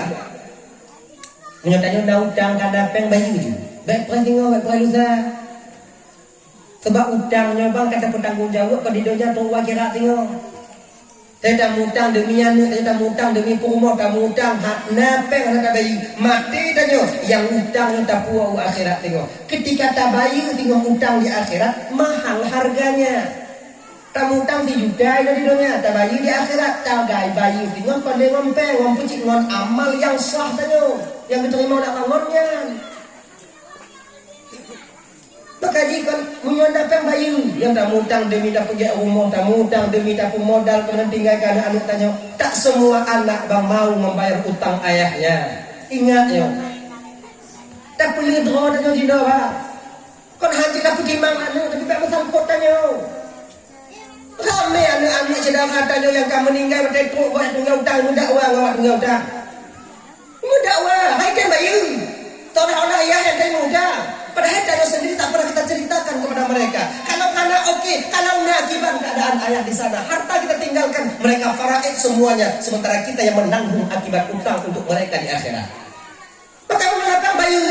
menyatakan undang utang kada peng bayi itu. Baik perhatian baik lusa. Sebab utangnya bang kata bertanggung jawab pada donya tu wakira tengok. Saya tak mutang demi anu, saya tak mutang demi rumah, tak mutang hak napeng anak bayi. Mati tanya yang utangnya tak puas akhirat tengok. Ketika tak bayi tengok utang di akhirat mahal harganya. Kamu utang di juga di dunia, tak bayi di akhirat, tak gay bayi di ngon pandai ngompeng, ngompucik ngon amal yang sah tanya, yang diterima oleh bangunnya. Maka kaji kan menyonda peng bayu yang tak mutang demi tak pergi rumah, tak mutang demi tak modal kena tinggalkan anak tanya. Tak semua anak bang mau membayar utang ayahnya. Ingat yo. Tak perlu draw tanya jino ba. Kon haji tak pergi mang anak tapi tak bersangkut tanya. Ramai anak-anak saudara tanya yang kamu meninggal bertekuk buat tunggal utang muda wah awak tunggal utang. Muda wah, hai kan bayu. Tahu orang ayah yang kan muda. Padahal Daniel sendiri tak pernah kita ceritakan kepada mereka. Kalau anak okey, kalau akibat keadaan ayah di sana, harta kita tinggalkan, mereka faraid semuanya, sementara kita yang menanggung akibat utang untuk mereka di akhirat. Maka mengapa bayu?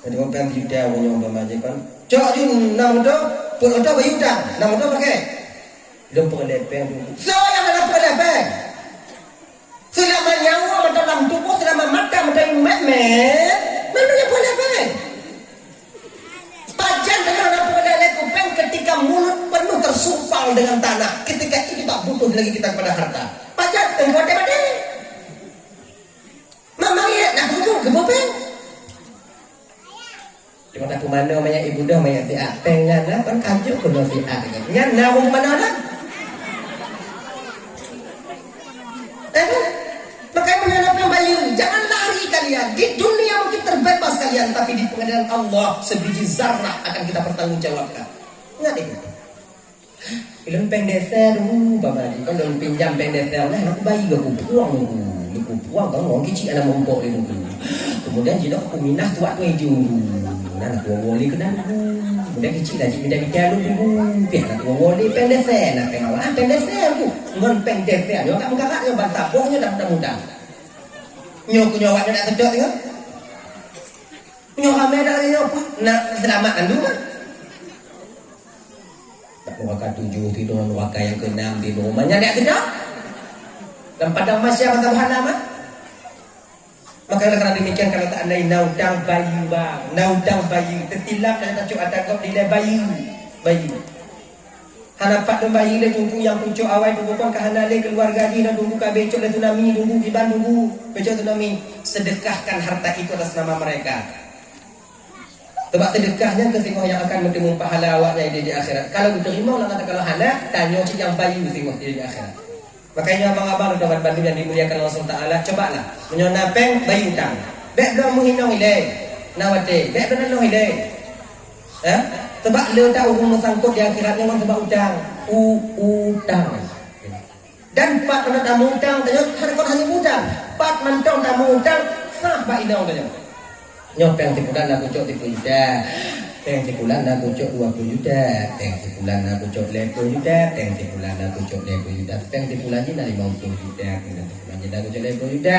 Jadi orang Yuda menyumbang majikan. Cok jun nama tu, pun ada bayu dah. Nama tu pakai. Dia pengelepeng dulu. So yang ada pengelepeng. Selama nyawa dalam tubuh, selama mata menjadi mek-mek, mana boleh apa? Pajan dengan apa boleh kupeng ketika mulut penuh tersumpal dengan tanah. Ketika itu tak butuh lagi kita kepada harta. Pajan tengok mati. Mama ya nak duduk gebopeng. Cuma tak mana banyak ibu dah banyak ti apeng nyana kan kajuk kena ti a. Nyana wong mana dah? Makanya menghadapkan bayu, jangan lari kalian. Di dunia mungkin terbebas kalian, tapi di pengadilan Allah sebiji zarah akan kita pertanggungjawabkan. Ingat itu. Ilmu pengdeser, bapa di kan dalam pinjam pengdeser lah, aku bayi aku puang kan orang kecil anak mempok itu. Kemudian jika aku minah tuak tu hijau, nak aku boleh kena. Kemudian kecil lagi minta dulu, biar aku boleh pengdeser, nak pengawal pengdeser tu. Ngon peng defer, yo kat kakaknya bantah, bohnya dah mudah. Nyok nyawaknya nak sedok tengok. Nyok hamil dah nyok nak selamatkan dulu kan. Tak waka 7 tidur waka yang ke-6 di rumahnya nak sedok. Dan pada masa kata Tuhan nama. Maka kerana demikian kalau tak andai naudang bayi bang, naudang bayi tertilap dan tak ada kau nilai bayi. Hanapat dan bayi le tunggu yang pucuk awal tunggu kan kahanale keluarga dia dan tunggu ka becok le tsunami tunggu iban tunggu becok tsunami sedekahkan harta itu atas nama mereka. Sebab sedekahnya kesinggung yang akan bertemu pahala awaknya di akhirat. Kalau diterima Allah kata kalau hana tanya cik yang bayi singgung di akhirat. Makanya abang-abang dan bantu yang dimuliakan Allah SWT, cobalah menyonapeng bayi utang. Bek dah menghinong ile. Nawate, bek dah nong ile. Sebab le tahu rumah sangkut di akhirat memang sebab utang. Utang. Dan pat mana tamu utang, tanya hanya utang. Pat mentong tamu utang, sah bak inang tanya. Nyopeng tipulan nak kucuk tipu juta. Teng tipulan nak kucuk 20 juta. Teng tipulan nak kucuk 50 juta. Teng tipulan nak kucuk 50 juta. Teng tipulan ni nak 50 juta. Teng tipulan ni nak kucuk 50 juta.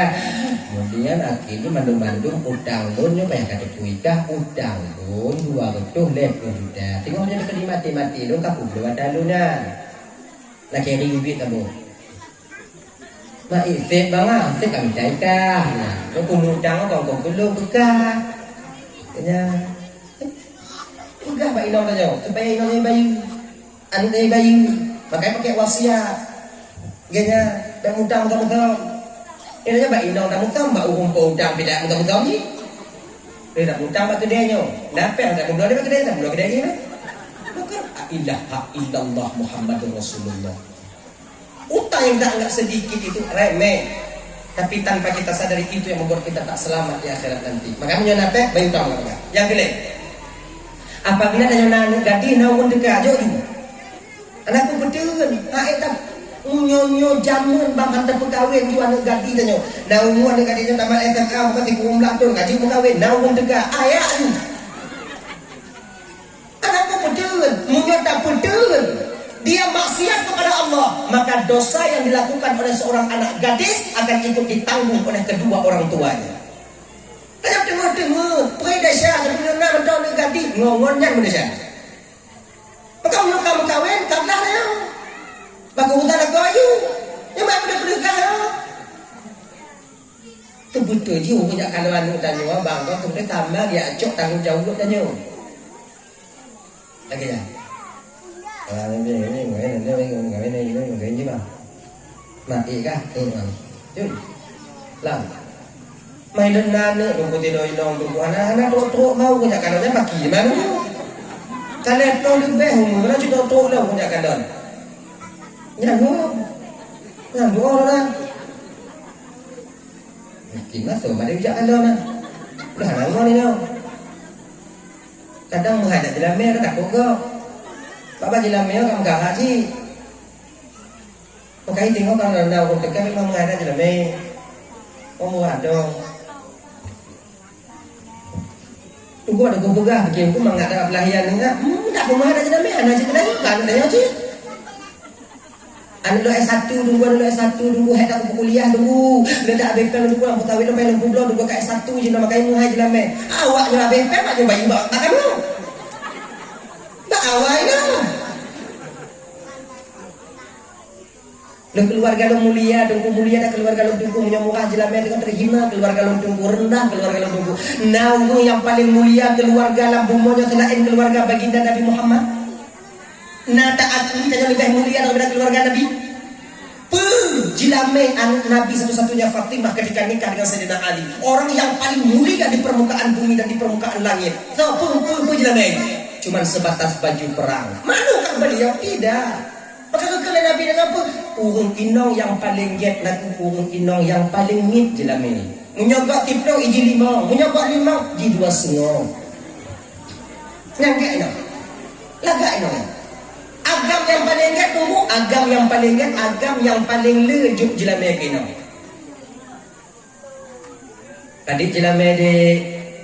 Kemudian akhirnya mandung-mandung utang loan nyo payah kata kuikah utang loan 250 juta. Tengoknya dekat mati-mati lo kapu belum ada lunan. Nak carry duit kamu. Mak isip bang ah, isip kami cairkah. Nah, lo kumudang kau belum buka. Kanya enggak Pak Inong tanya, supaya Inong ni bayu. Anu ni bayu. Makanya pakai wasiat. Ganya dak mudang betul-betul. Ini Pak Inong dak mudang mbak umum udang tidak betul-betul ni. Dia dak mudang pak kedai nyo. Napel dak mudang dia kedai dak mudang kedai ni. Maka ilaha illallah Muhammadur Rasulullah. Utang yang tak anggap sedikit itu remeh. Tapi tanpa kita sadari itu yang membuat kita tak selamat di akhirat nanti. Maka menyonapek bayu utang enggak. Yang kedua, apabila ada nanu gadi naun dekat jauh dulu. Anakku betul, haid tak nyo jamun bang hantar pekawin tu anak gadi tanya. Naun anak gadi nya tamat SMK bukan tipu umlah tu gaji pekawin naun dekat ayat tu. Anakku betul, munyo tak betul. Dia maksiat kepada Allah, maka dosa yang dilakukan oleh seorang anak gadis akan ikut ditanggung oleh kedua orang tuanya. Tanya tengok, pergi Malaysia, sebenarnya mentau ni ganti, ngongonnya Malaysia. Maka kamu kawin, kablah dia. Maka hutan aku ayu, yang mana boleh berdekah ya. Itu betul dia punya kalau anu tanya, bang, kau kemudian tambah dia acok tanggung jawab tanya. Lagi ya. Ini mati kah? Jom, lah. Mai nana tunggu tidur inong tunggu anak-anak tok mau punya kanonnya bagi mana kalian tahu lebih umur cuma tok lah punya kanon nyanggu orang mungkin masuk pada punya kanon udah nanggung ini kadang menghadap jalan merah tak kok bapak jalan merah kamu gak haji makanya tengok kalau anda aku dekat memang menghadap jalan merah kamu ada tunggu ada gue pegah bikin aku menghadap belahian enggak tak mau menghadap jalan merah anak jalan merah kan ada yang sih anak dulu S1 tunggu head aku kuliah tunggu udah tak ABP tunggu lampu tawil sampai lampu blok tunggu ke S1 je nama kain muhai jalan merah awak jalan ABP mak je bayi bawa makan lu tak awak itu lu keluarga lu mulia dah keluarga lu tunggu punya murah jalan merah dengan terhina keluarga lu tunggu rendah keluarga lu tunggu naung yang paling mulia keluarga lampu monya selain keluarga baginda Nabi Muhammad nah taat ini tanya lebih mulia daripada keluarga Nabi jilame anak Nabi satu-satunya Fatimah ketika nikah dengan Sayyidina Ali orang yang paling mulia di permukaan bumi dan di permukaan langit so jilame cuman sebatas baju perang manukah beliau tidak maka kekalian Nabi dengan apa urung inong yang paling get laku urung inong yang paling ngit jilame menyogok tipno iji 5 menyogok 5 iji 2,5 nyangke inong lagak inong agam yang paling get tunggu agam yang paling get agam yang paling lejuk jelame kino tadi jelame de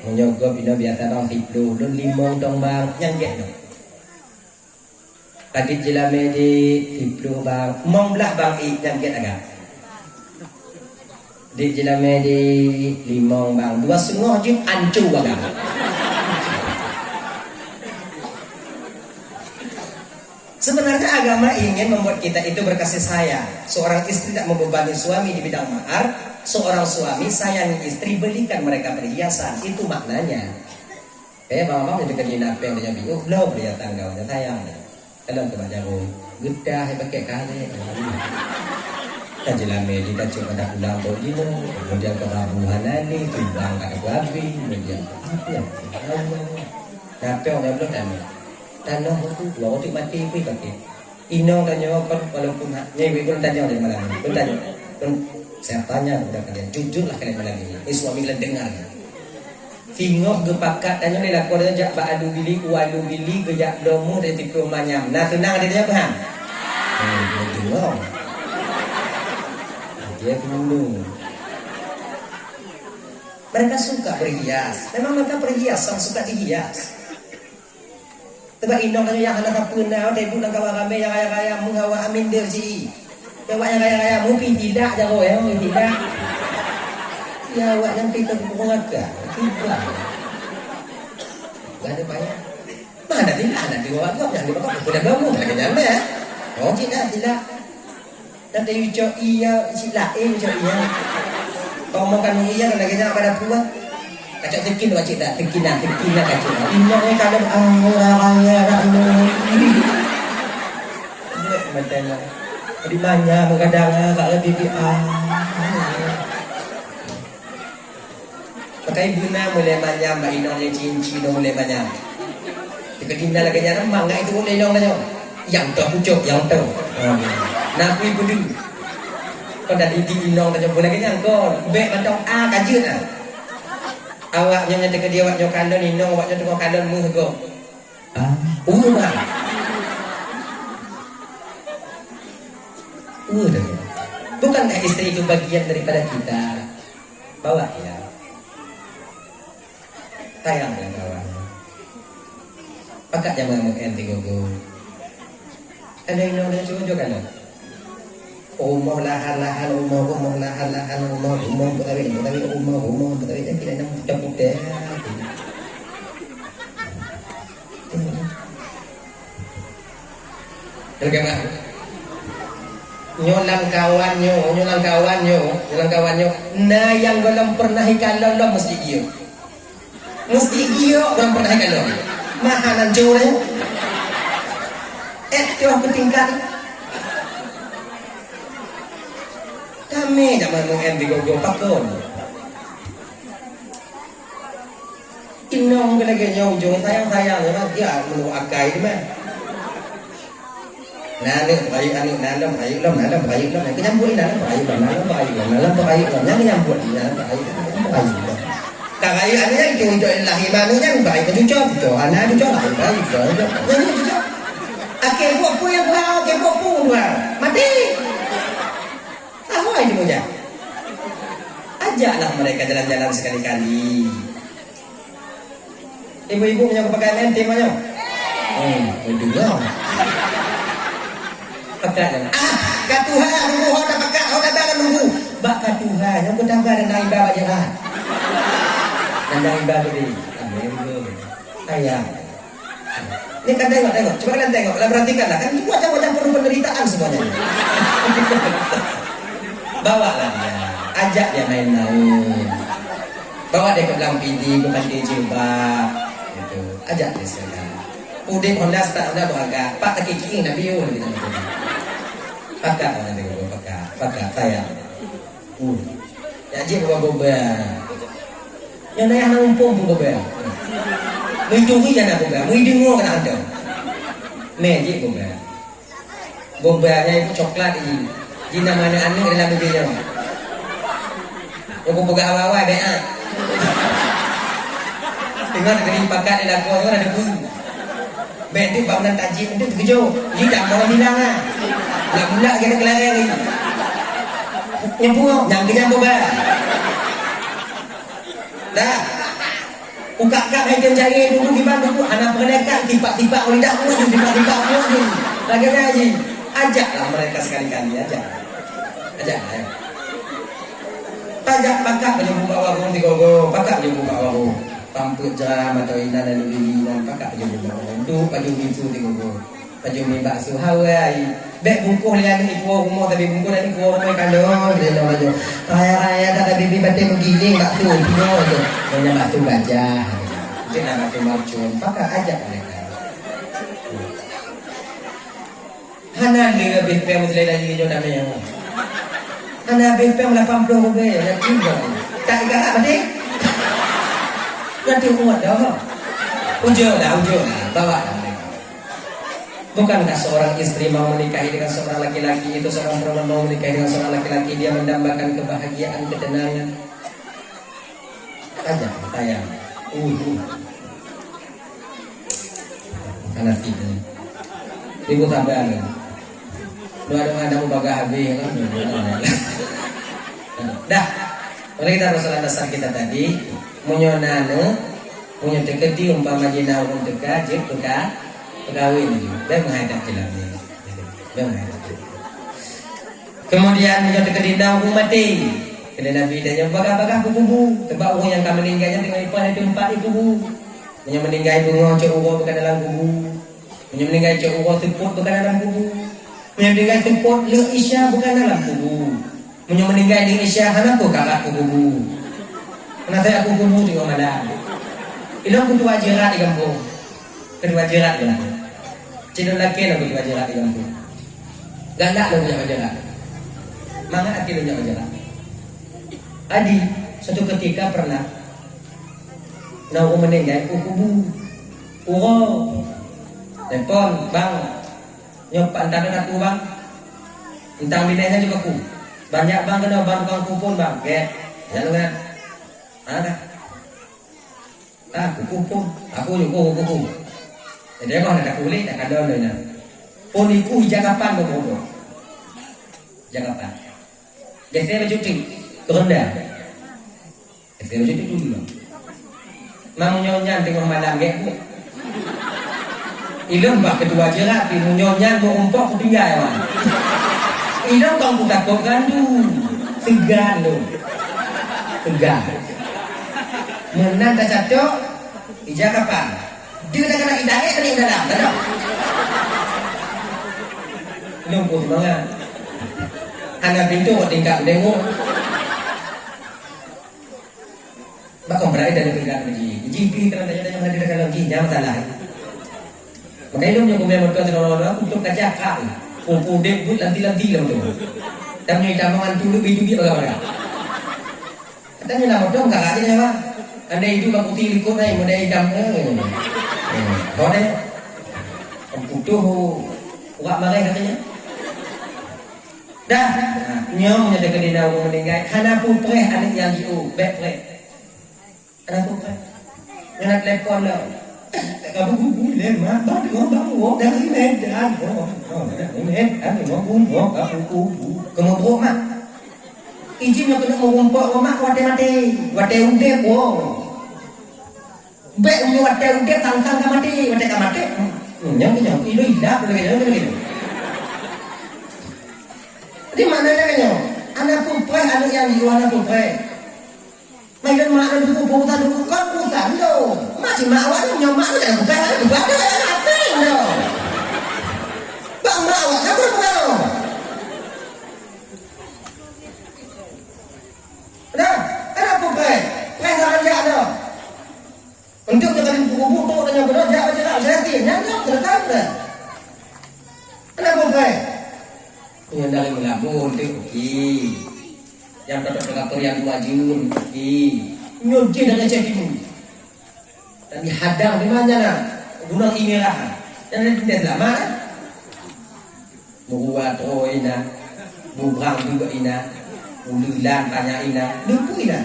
menyogo bina biasa dong hiplo don limong dong bang yang get dong tadi jelame de hiplo bang mong belah bang i yang get agak di jelame de limong bang 2,5 jim ancu agak sebenarnya agama ingin membuat kita itu berkasih sayang. Seorang istri tidak membebani suami di bidang mahar. Seorang suami sayangi istri, belikan mereka perhiasan. Itu maknanya. Kayak mama jadi kerja apa yang dia bingung. Lo beli tangga wajah sayang. Kalau ke baca aku, gedah pakai kali. Kita jelas meli kita cuma ada pulang begini. Kemudian ke Rabuhan ini, tumbang kat babi. Kemudian apa yang? Apa yang dia belum tanah itu dua orang mati pun pakai. Ino tanya kan walaupun nyewi pun tanya dari malam ini. Pun tanya, pun saya tanya kepada kalian, jujurlah kalian malam ini. Ini suami kalian dengar. Fingoh gepakat tanya ni lah kau dah jak adu bili, uadu bili, gejak domu dari tipu manyam. Nah tenang dia apa han? Dia dengar. Dia bingung. Mereka suka berhias. Memang mereka berhias, sang suka dihias. Sebab inong kanya yang anak apa nak tebu nang kawan kami yang kaya-kaya menghawa amin derji. Yang yang kaya-kaya mungkin tidak jago ya, mungkin tidak. Ya awak yang kita mengaga, tidak. Gak ada payah. Mana tidak di bawah kau yang di bawah sudah bangun lagi nyampe ya. Oh tidak. Nanti ucap iya, sila ucap iya. Kau makan iya lagi nyampe pada puas. Kacau tekin wajib tak tekin kacau. Inong kadang raya Matanya di mana kadang kalau bibi pakai guna mulai manyam mbak inong yang cincin mulai manyam. Dikadina lagi nyarang mangga itu mulai inong nanya. Yang tahu pucuk, yang tahu. Nak kui pun kau dah di inong nanya boleh kenyang kau. Bek macam kajut awak yang nyata dia awak nyokalon inong awak nyata kalon mu go. Mah. Bukankah istri itu bagian daripada kita? Bawa ya. Sayang ya kawan. Pakat jangan mau enti gogo. Ada inong dan cucu kan? Umur lahan umur betawi yang tidak nak muda-muda. Bagaimana? Nyolang kawannya. Nah yang belum pernah ikalon lo mesti iyo. Belum pernah ikalon. Mahanan jauh itu aku tinggal. Kami jangan mengendi gogo pakon. Inong ka lagi niya ujung sayang-sayang ya dia menu akai di mana. Nana baik anu nana baik lam kenyambut nana baik lam yang kenyambut nana baik kakai anu yang ujung lahi manunya baik cucok tu anak cucok lahi baik cucok akai buat pu yang buat akai buat pu mati apa ini punya ajaklah mereka jalan-jalan sekali-kali. Ibu-ibu punya kepakaian ente mana? Dengar. Pakai katuhan nunggu hoda pakai hoda dalam nunggu. Bak katuhan yang bertambah dan naik bawa jalan. Dan naik bawa di. Ayah. Ini kan tengok. Coba kalian tengok. Kalian perhatikanlah. Kan itu wajah-wajah penuh penderitaan semuanya. Bawalah dia. Ajak dia main-main. Bawa dia ke belakang PD, bukan dia jilbab. Gitu. Ajak dia sekali. Udah Honda start Honda beragak. Pak tak kiki Nabi yo gitu. Pakak orang tengok pakak saya. Ya je boba. Yang naya numpung boba. Menjungi jangan boba. Mui dengar kan ada. Meje boba. Bobanya itu coklat ini. Di mana anu adalah bibirnya. Yang boga awal-awal beak. Tengok kering pakat di lagu itu ada bunyi. Bek tu bangunan tajim itu terkejut. Dia tak mau hilang lah. Nak pula kena kelarang ni. Nyempur, yang kenyang boba. Dah. Ukak-kak item jari dulu gimana tu? Anak perdekat tipak-tipak lidah pun, tipak-tipak pun. Lagi aja. Ajaklah mereka sekali-kali ajak. Ajak. Tajak pakak je buka warung tigogo, pakak je buka warung. Pamput jeram atau indah dan lebih dan pakak je buka warung. Tu paju bisu tigogo. Paju mi bakso Hawaii. Bek bungkuh lihat ni kuah rumah tapi bungkuh dan kuah rumah kandung dia nama je. Raya-raya tak ada bibi batin menggiling bakso itu tu. Banyak bakso gajah. Jangan bakso marcun. Pakak ajak mereka. Hana dia lebih pem lagi jo namanya. Hana lebih pem 80 rupiah ya juga. Tak ingat berarti? Nanti muat dah. Ujung lah bawa mereka. Bukankah seorang istri mau menikahi dengan seorang laki-laki itu seorang perempuan mau menikahi dengan seorang laki-laki dia mendambakan kebahagiaan ketenangan. Ajak sayang. Anak ini. Ibu sabar. Doa-doa ada baga habis kan. Dah. Mari kita masalah dasar kita tadi, munyonana, munya teketi umpama jina umum teka, jep teka, pegawai ni. Baik menghadap jelasnya. Baik menghadap. Kemudian munya teketi umum mati. Kena Nabi dan yang baga-baga kubu. Sebab orang yang akan meninggalnya tengok ipan itu empat kubu. Munya meninggal bunga cek urut bukan dalam kubu. Munya meninggal cek urut seput bukan dalam kubu. Munya meninggal seput le isya bukan dalam kubu. Punya meninggal di Indonesia, hana tu kakak kubu. Kena saya kubu di mana? Ilang kutu ajarat di kampung. Kedua ajarat je lah. Cina laki lah kutu ajarat di kampung. Galak lah punya ajarat. Mana hati punya ajarat? Adi, suatu ketika pernah nak meninggal kubu. Telepon, bang. Nyok antara aku bang. Tentang bidangnya juga ku. Banyak bang kena bang kau kupon bang, ke? Jangan kan? Ada. Kupon. Aku juga kupon. Jadi kau nak kulit, tak ada lagi. Pun iku jagapan bobo. Jagapan. Jadi baju cuci, kerendah. Jadi baju cuci dulu. Mang nyonya tengok malam ke? Ilmu bak kedua jerat, nyonya mau umpok ketinggal bang. Ilang kau buka kau gandu, tegan lo, tegan. Menang tak cocok, ijak kapan? Dia dah kena idahnya kena dalam, tak? Lumpuh banget. Anak pintu kau tinggal dengo. Bakal berada dalam tinggal lagi. Jiki kerana tanya yang hadir dalam lagi, jangan salah. Makanya dia punya kumpulan mertua terlalu untuk kacak kau. Kumpul debut lanti-lanti lah tu. Dan punya cabangan tu lebih juga bagaimana? Katanya nama dong kakak aja apa? Anda hidup aku tilikut naik modal idam kau deh putuh uak marai katanya dah nyom nyada kedina orang meninggal hana pupreh anak yang diu bek preh hana pupreh nak telepon lo kamu gugu lemah bang ngomong dari Medan Medan ngomong kamu gugu kamu bro mak izin yang kena ngumpul mak wate udah wong bek wate udah tangkang kamati wate kamati nyam itu hidup lagi di mana nya anak pupreh anak yang diu anak pupreh mày lên mạng lên cái phụ thân của con phụ sản đâu mà chỉ mạo ấy nhau mạo này của cái của bác cái là thế đâu bạn mạo nó không đâu đó cái nào cũng về ngay ra ăn dạ đâu còn trước cho cái phụ tô là nhau cái đó dạ chứ nào sẽ tiền nhá nhóc thì nó khác rồi cái nào cũng về nhưng đây mình làm môn tiêu kỳ yang dapat rektor yang wajib nyuci dan ngecek dan dihadang di mana nak gunung imirah dan tidak lama buat ina bubrang juga ina ululan tanya ina lupu ina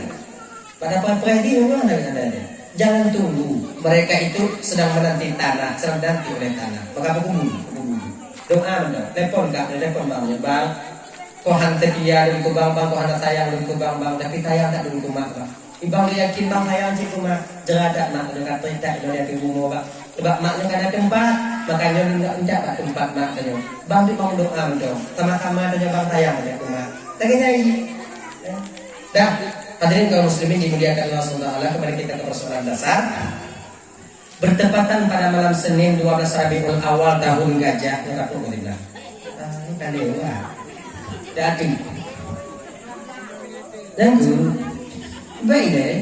pada predi memang ada jangan tunggu mereka itu sedang menanti tanah sedang nanti oleh tanah maka aku doa mendoa telepon banyak bang kau hantar dia dulu ke bang, kau hantar sayang dulu ke bang, tapi sayang tak dulu ke mak bang. Ibang dia yakin bang sayang cik ke mak, jeradak mak dengan perintah dia di rumah bang. Sebab maknya kan ada tempat, makanya dia enggak tak tempat mak tanya. Bang tu bang doa dong, sama-sama tanya bang sayang dia ke mak. Tak kena ini. Dah, hadirin kaum muslimin dimuliakan Allah SWT, kembali kita ke persoalan dasar. Bertepatan pada malam Senin 12 Rabiul Awal tahun Gajah, yang aku boleh bilang. Ini kan dewa. Jadi, dan baik deh.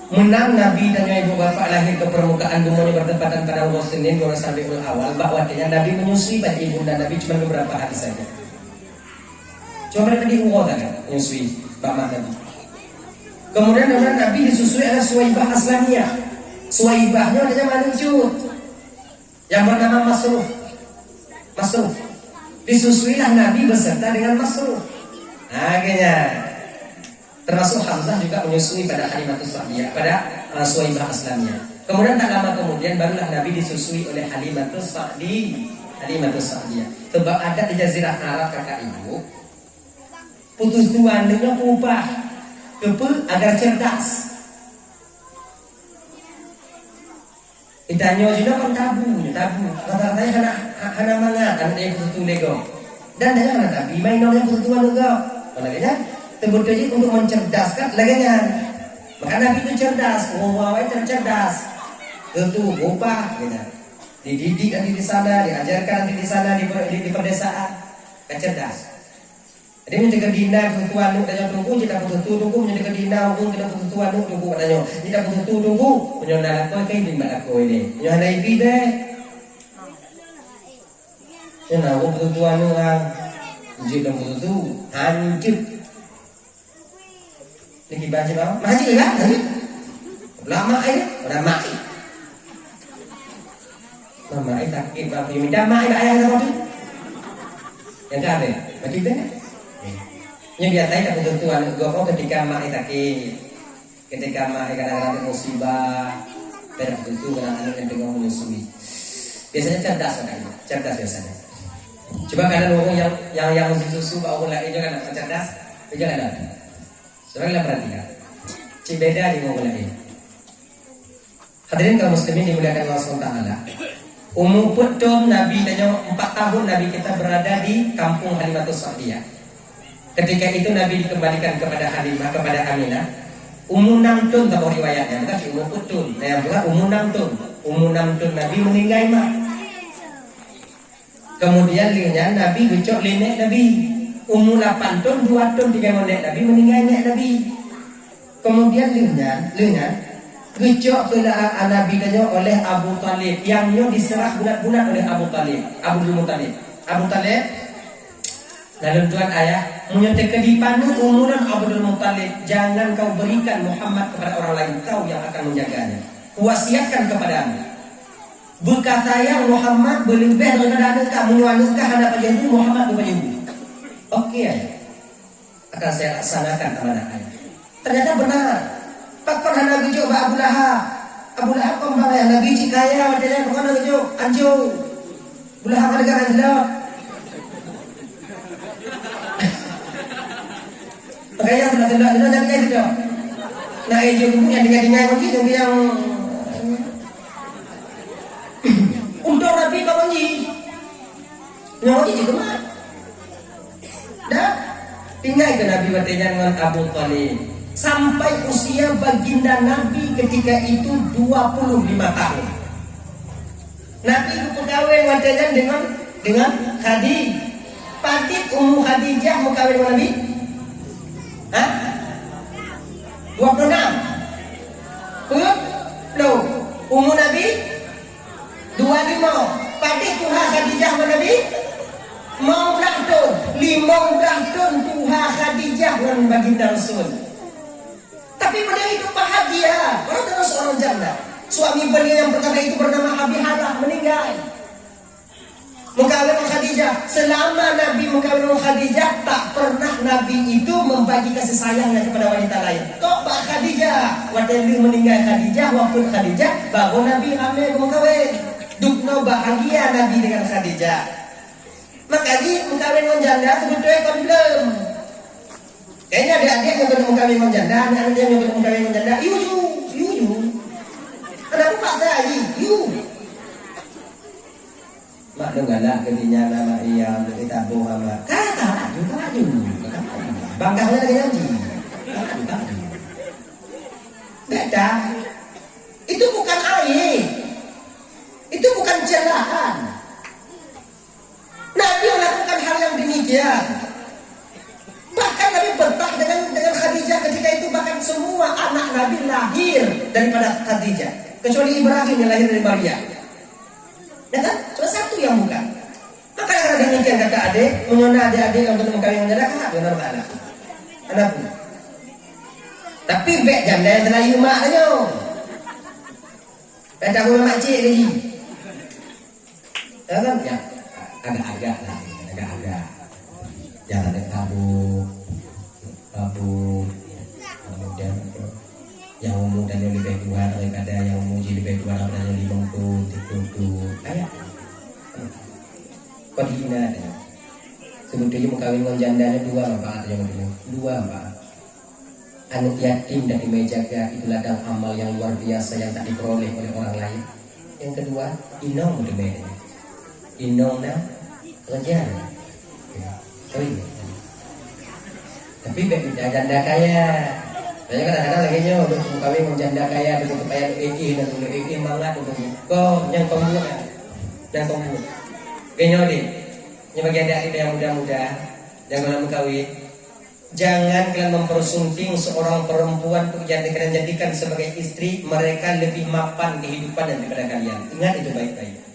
Menang Nabi dan ibu bapak lahir ke permukaan bumi bertepatan pada Allah Senin 12 Rabiul Awal. Bakwatnya Nabi menyusui pada ibunda Nabi cuma beberapa hari saja. Cuma mereka diungkapkan kan, menyusui bapak Nabi. Kemudian Nabi disusui oleh Suwaibah Aslamiyah. Suwaibahnya adanya manusia yang bernama Masruh. Disusuilah Nabi beserta dengan Masruh. Akhirnya termasuk Hamzah juga menyusui pada Halimatus Sa'diyah, pada Suwaibah Aslamiyah. Kemudian tak lama kemudian barulah Nabi disusui oleh Halimatus Sa'diyah. Sebab ada di Jazirah Arab kakak ibu, putus tuan dengan upah kepul agar cerdas. Ditanya juga kan tabu. Kata-katanya kena mangat kan dia putu lego. Dan dia kena tabi main orang putuan juga. Makanya tebut jadi untuk mencerdaskan laganya. Maka Nabi itu cerdas, wawai cerdas. Tentu upah gitu. Dididik nanti di sana, diajarkan nanti di sana di pedesaan. Cerdas. Jadi menjaga dina kebutuhan nuk tanya tunggu kita butuh tunggu menjaga dina hukum kita kebutuhan nuk tunggu tanya kita butuh tunggu menyonal kau kayak di mana kau ini nyonal ibi deh nyonal kau kebutuhan nuk ang jika butuh hancur lagi baca bang masih lah lama sakit bang minta mak ayah apa tu yang tak ada macam tu. Yang biasanya kebutuhan gua ketika mak sakit, ketika mak kadang-kadang musibah, berbutuh kadang-kadang dengan menyusui. Biasanya cerdas biasanya. Coba kadang orang yang susu bawa lagi juga kan cerdas, juga ada. Sebenarnya perhatikan, beda di ngomong lagi. Hadirin kaum muslimin dimuliakan Allah SWT. Umur betul Nabi tanya 4 tahun Nabi kita berada di kampung Halimatus Sa'diyah. Ketika itu Nabi dikembalikan kepada Halimah, kepada Aminah. Umur 6 tahun tak riwayatnya, bukan umur betul. Nah, bukan umur 6 tahun. Umur 6 tahun Nabi meninggal mak. Kemudian lihatnya Nabi becok linek Nabi. Umur 8 tahun, 2 tahun 3 monek Nabi meninggal nek Nabi. Kemudian lihatnya becok ke Nabi tanya oleh Abu Talib, yangnya diserah bulat-bulat oleh Abu Talib, Abu Muttalib. Abu Talib Lalu Tuhan ayah menyontek kedipanu umuran Abdul Muttalib, jangan kau berikan Muhammad kepada orang lain, kau yang akan menjaganya. Wasiatkan kepadamu. Bekas sayang Muhammad berlebih daripada anak kamu, anak hadapan ibu Muhammad kepada ibu. Oke ayah, akan saya laksanakan amanah ayah. Ternyata benar. Pakon hana gejo ba Abu Lahab. Abu Lahab kembang ayah Nabi cikaya wadanya pakon hana gejo anjo. Abu Lahab ada anjlot. Makanya sudah jadi kayak gitu. Nah itu yang dengar begitu yang untuk Nabi kau kunci, nyawa juga mah. Dah, tinggal ke Nabi bertanya dengan Abu Thalib sampai usia baginda Nabi ketika itu 25 tahun. Nabi berkawin bertanya dengan Khadijah. Patit Ummu Khadijah mau kawin dengan Nabi? Hah? 26. Loh, Ummu Nabi 25. Patik Tuhan Khadijah dengan Nabi? Mau tahun 15 tahun Tuhan Khadijah dengan baginda Rasul. Tapi beliau itu bahagia. Orang terus seorang janda. Suami beliau yang pertama itu bernama Abi Halah meninggal. Mengkawin dengan Khadijah. Selama Nabi mengkawin dengan Khadijah, tak pernah Nabi itu membagi kasih sayangnya kepada wanita lain. Kok Mbak Khadijah? Waktu meninggal Khadijah, waktu Khadijah, baru Nabi hamil mengkawin. Dukno bahagia Nabi dengan Khadijah. Makanya mengkawin dengan janda sebetulnya kan belum. Kayaknya adik-adik yang belum mengkawin dengan janda, anak-anak yang belum mengkawin dengan janda, you. Kenapa Pak saya? You. Mak dengar lah ketinya nama ia untuk ditabung sama. Kata juga laju. Bangkahnya lagi nanti. Beda. Itu bukan aib. Itu bukan celaan. Nabi melakukan hal yang demikian. Bahkan Nabi betah dengan Khadijah ketika itu, bahkan semua anak Nabi lahir daripada Khadijah, kecuali Ibrahim yang lahir dari Maria. Ya kan? Cuma satu yang bukan. Maka yang ada demikian kata adik, menyona adik-adik yang belum kawin dengan janda kan benar benar. Anakku. Tapi bek janda yang telah yumak aja. Bek tahu mak cik lagi. Ya kan? Ya. Agak-agak lah, agak-agak. Jangan ada babu, kemudian yang umum dan yang lebih tua daripada yang umum lebih tua daripada yang itu kayak kau dihina ya. Sebetulnya mengkawin dengan jandanya dua apa yang dua apa. Anak yatim dan dimejaga itu ladang amal yang luar biasa yang tak diperoleh oleh orang lain. Yang kedua, inong udah Inong na kerja, tapi janda kaya. Saya kadang-kadang lagi nyo untuk kawin dengan janda kaya untuk supaya dan untuk mangat untuk kau yang pembuat, Kenyo deh, yang bagi adik yang muda-muda yang belum kawin, jangan kalian mempersunting seorang perempuan untuk kalian jadikan sebagai istri. Mereka lebih mapan kehidupan daripada kalian. Ingat itu baik-baik.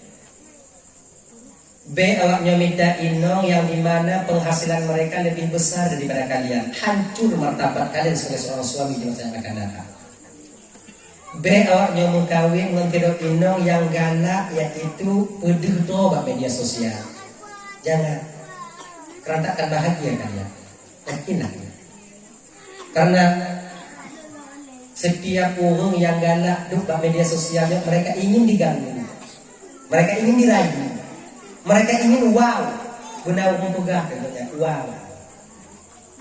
B. Awaknya minta inong yang dimana penghasilan mereka lebih besar daripada kalian. Hancur martabat kalian sebagai seorang suami di masa yang akan datang. B. Awaknya mengkawin mengkira inong yang galak, yaitu pedih tobat media sosial. Jangan. Karena takkan bahagia kalian. Yakinlah. Karena setiap orang yang galak duduk media sosialnya, mereka ingin diganggu, mereka ingin dirayu. Mereka ingin wow, benar mempegah katanya, wow.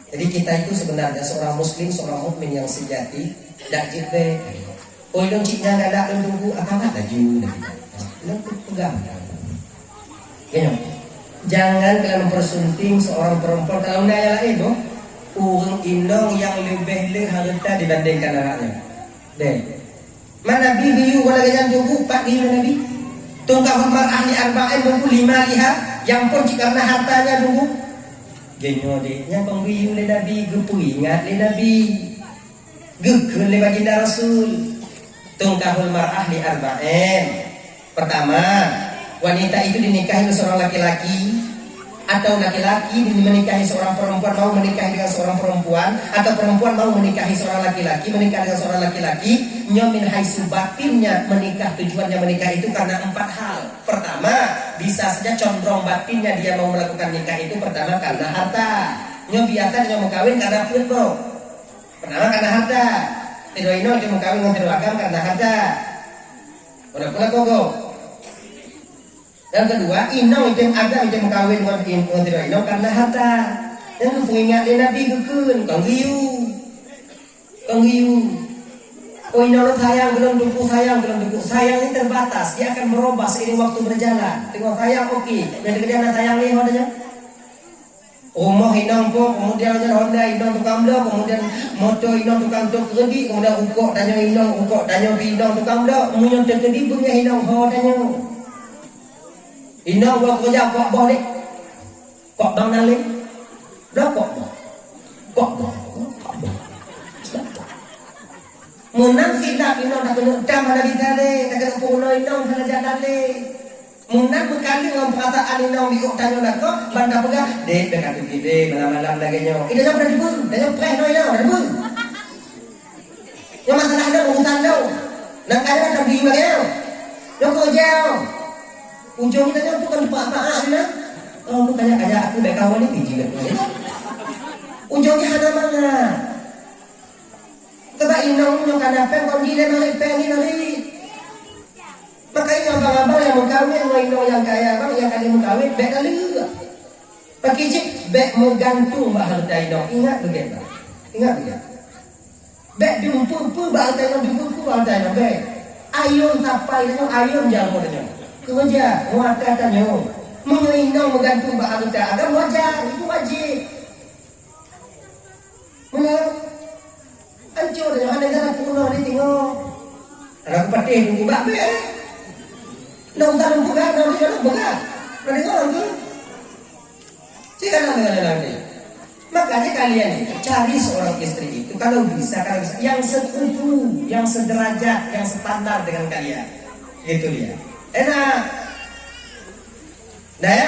Jadi kita itu sebenarnya seorang muslim, seorang mukmin yang sejati, dak jibe. Oh dong ciknya ada tunggu apa laju dan pegang. Ya, jangan kalian mempersunting seorang perempuan kalau naya itu orang indong yang lebih harta dibandingkan anaknya. Deh, mana bibi wala jangan tunggu pak bibi nabi. Tungkah mar'ah li arba'in nunggu 5 lihat yang pun karena hartanya nunggu genyo deh yang pembuyung le nabi gepu ingat le nabi gekeun le baginda Rasul. Tungkahul mar'ah li arba'in. Pertama, wanita itu dinikahi oleh seorang laki-laki atau laki-laki menikahi seorang perempuan mau menikahi dengan seorang perempuan, atau perempuan mau menikahi seorang laki-laki menikah dengan seorang laki-laki, nyomin haisu batinnya menikah, tujuannya menikah itu karena 4 hal. Pertama, bisa saja condong batinnya dia mau melakukan nikah itu pertama karena harta. Nyo biasa dia mau kawin karena duit bro. Pertama karena harta. Tidak ino dia mau kawin dengan agam karena harta. Udah pula kogo. Yang kedua, inong itu agak itu mengkawin dengan tidak inong karena harta. Yang mengingat Nabi kekun, kang hiu. Oh inong sayang belum dukung sayang ini terbatas, dia akan merubah seiring waktu berjalan. Tengok sayang oke, yang kemudian sayang ni adanya. Rumah inong po, kemudian Honda inong tukang blok, kemudian motor inong tukang tok kedi, kemudian ukok tanya inong tukang blok, kemudian terkedi punya inong ho tanya. Inong buat kerja kok boh ni, kok bang nalik, dah kok boh. Munang kita inong dah kena dam ada di tadi, dah kena puno inong kena jalan ni. Munang berkali dengan perkataan inong di kok tanya nak kok, bandar pegah, dek dekat tu kita malam-malam lagi nyo. Ida jam dah dibun, dah jam preh no inong dah dibun. Yang masalah dah urusan dah, nak kaya dah beli bagaimana? Yang kerja. Ujung kita bukan apa-apa na. Oh, lu kaya aku baik kawan ni biji kat. Ujungnya ada mana? Sebab inong nyok kana pen kon gila mari pen ni nari. Makanya abang-abang yang mau kawin dengan inong yang kaya abang yang kali mau kawin baik kali juga. Pakai cip baik mau gantung bahal inong. Ingat begitu. Ingat begitu. Baik diumpul-umpul bahal inong diumpul bahal inong baik. Ayun sampai inong ayun jago inong. Kerja, muat katanya, menginong menggantung bahasa agam wajar, itu wajib. Mana? Hancur dengan negara kuno ni tengok. Anak patih tunggu babe. Nong tak buka, nong tak buka. Nanti orang tu, siapa nanti? Makanya kalian ini cari seorang istri itu kalau bisa yang sekufu, yang sederajat, yang standar dengan kalian. Itu dia. Enak. Nah ya.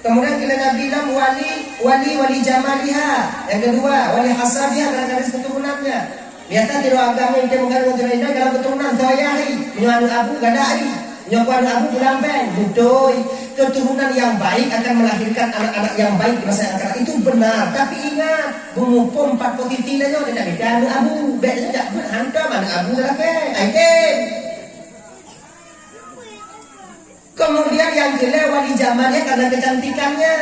Kemudian kita bilang wali jamaliha. Yang kedua, wali hasabiha karena garis keturunannya. Biasa tidak agama yang mengandung keturunan kalau keturunan sawayahi, menyuanu abu gadai, nyokuan abu bulampen, betul. Keturunan yang baik akan melahirkan anak-anak yang baik di masa yang akan datang. Itu benar. Tapi ingat, bumupum 4 positifnya tidak bisa abu. Baik tidak hantar mana abu lagi. Aikin. Kemudian yang jelek wali zamannya karena kecantikannya.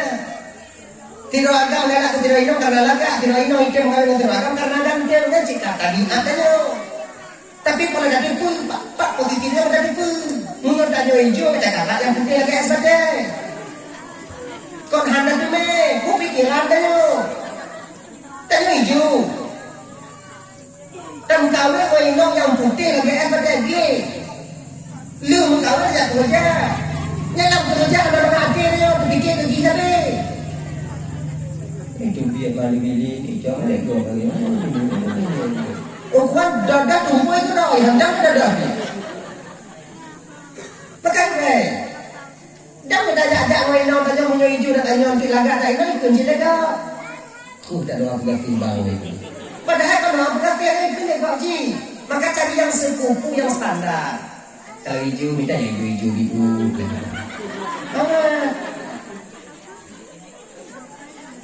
Tidak agam lelak tidak ino karena lagak, tidak ino ikem kawin tidak agam karena dantelnya jika tadi adanya. Tapi kalau dari pun pak positifnya dari pun. Menurut tanya hijau cakap yang putih lagi saja. Kon handa tu me, ku pikiran tanya. Tanya hijau. Dan kawin kau ino yang putih lagi saja dia. Lu kawin ya kerja. Nyalam kerja ada akhirnya berpikir ke kita deh. Itu dia balik ini jangan lego bagaimana. Oh kuat dadah tumbuh itu dah, hendak dadah. Pakai deh. Jangan dadak mainan tanya punya hijau dan tanya untuk lagak tak ini kunci lega. Tak ada apa timbang itu. Padahal kalau apa yang ini kau ji, maka cari yang sekufu yang standar. Kalau hijau minta yang hijau biru.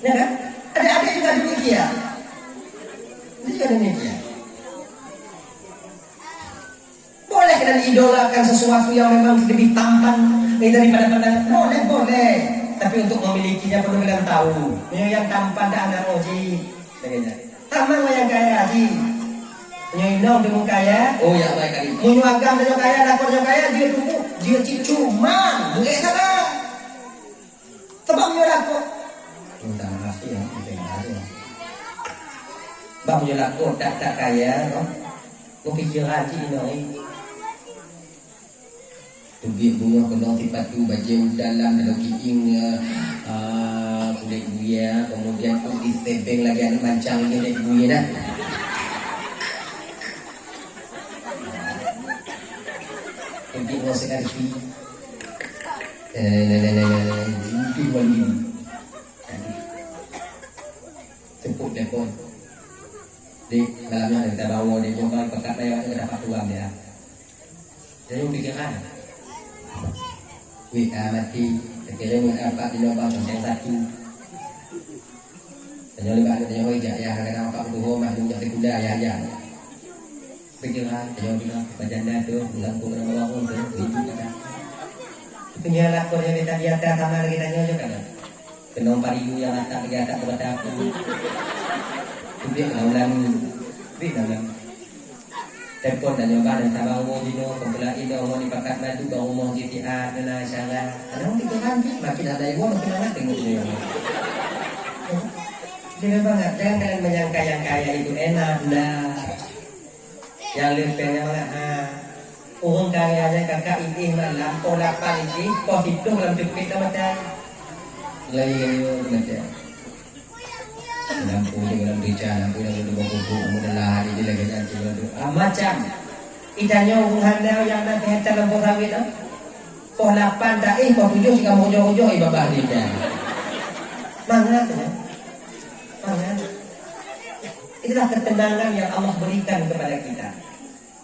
Ya kan? Ada juga demikian. Itu juga demikian. Boleh kita idolakan sesuatu yang memang lebih tampan daripada pandangan. Boleh. Tapi untuk memilikinya perlu kalian tahu. Yang tampan dah anak oji. Taman yang kaya haji. Nyoinong dengan kaya. Oh ya baik kali. Munyu agam dengan kaya, dapat dengan kaya dia tunggu. Dia cicuman. Boleh salah. Sebab nyolako. Minta maaf ya, bang nyolako tak kaya, no? Mau pikir haji noi. Tubi bunga kena tipat tu baju dalam dalam kiing kulit buaya, kemudian tu di tebeng lagi anak mancang kulit buaya dah. Tubi ngau sekali. Itu wali. telepon. Di dalamnya kita bawa di jumpa pekat lewat kita dapat uang dia. Jadi pikiran. WA mati, terkirim apa di lubang yang satu. Tanya lebih ada tanya hoi ya kadang apa dulu mah dulu jadi kuda ya. Pikiran tanya bilang bajanda tuh bilang pun nama bangun tuh itu kada. Itu nyala kornya kita di atas sama lagi tanya juga kada. Kenong pariu yang atas di atas kepada aku. Itu laulan dalam telepon dan nyoba dan sabang mau dino pembela ini mau dipakat madu bang mau GTA dan asyara ada mau pikiran makin ada yang makin mana tengok dia jadi banget jangan kalian menyangka yang kaya itu enak lah yang lebihnya mana orang kayanya kakak ini malam pola ini kok hidup dalam cukup kita macam lain macam lampu dengan beca, lampu dengan buku-buku, kemudian lah di lagi nanti macam itanya handa yang nanti heter lampu sawit poh 8 dah poh 7 jika mau jauh-jauh babah dia mana tu mana itulah ketenangan yang Allah berikan kepada kita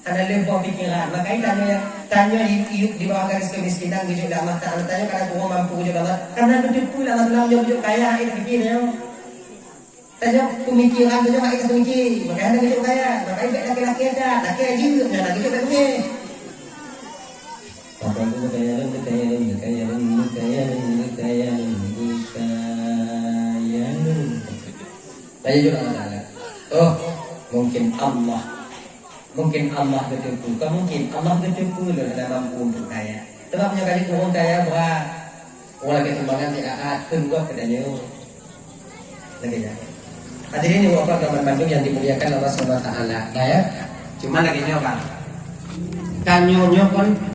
ada lebih pikiran makanya tanya di bawah garis kemiskinan gujur dah mata tanya kalau kurang mampu gujur dah karena duduk pula dalam jauh-jauh kaya ini fikirnya tanya pemikiran tu jangan kita mikir makanya ada hidup kaya makanya laki-laki ada laki aja nak hidup begini apa tu kaya tanya juga masalah mungkin Allah bertipu kan mungkin Allah bertipu loh dalam mampu untuk kaya sebabnya kali orang kaya berat orang lagi sumbangan si aat tunggu kedanya lagi ya. Hadirin ibu bapak teman Bandung yang dimuliakan Allah Subhanahu wa taala. Ya. Cuma lagi nyoba. Kan nyonyo kon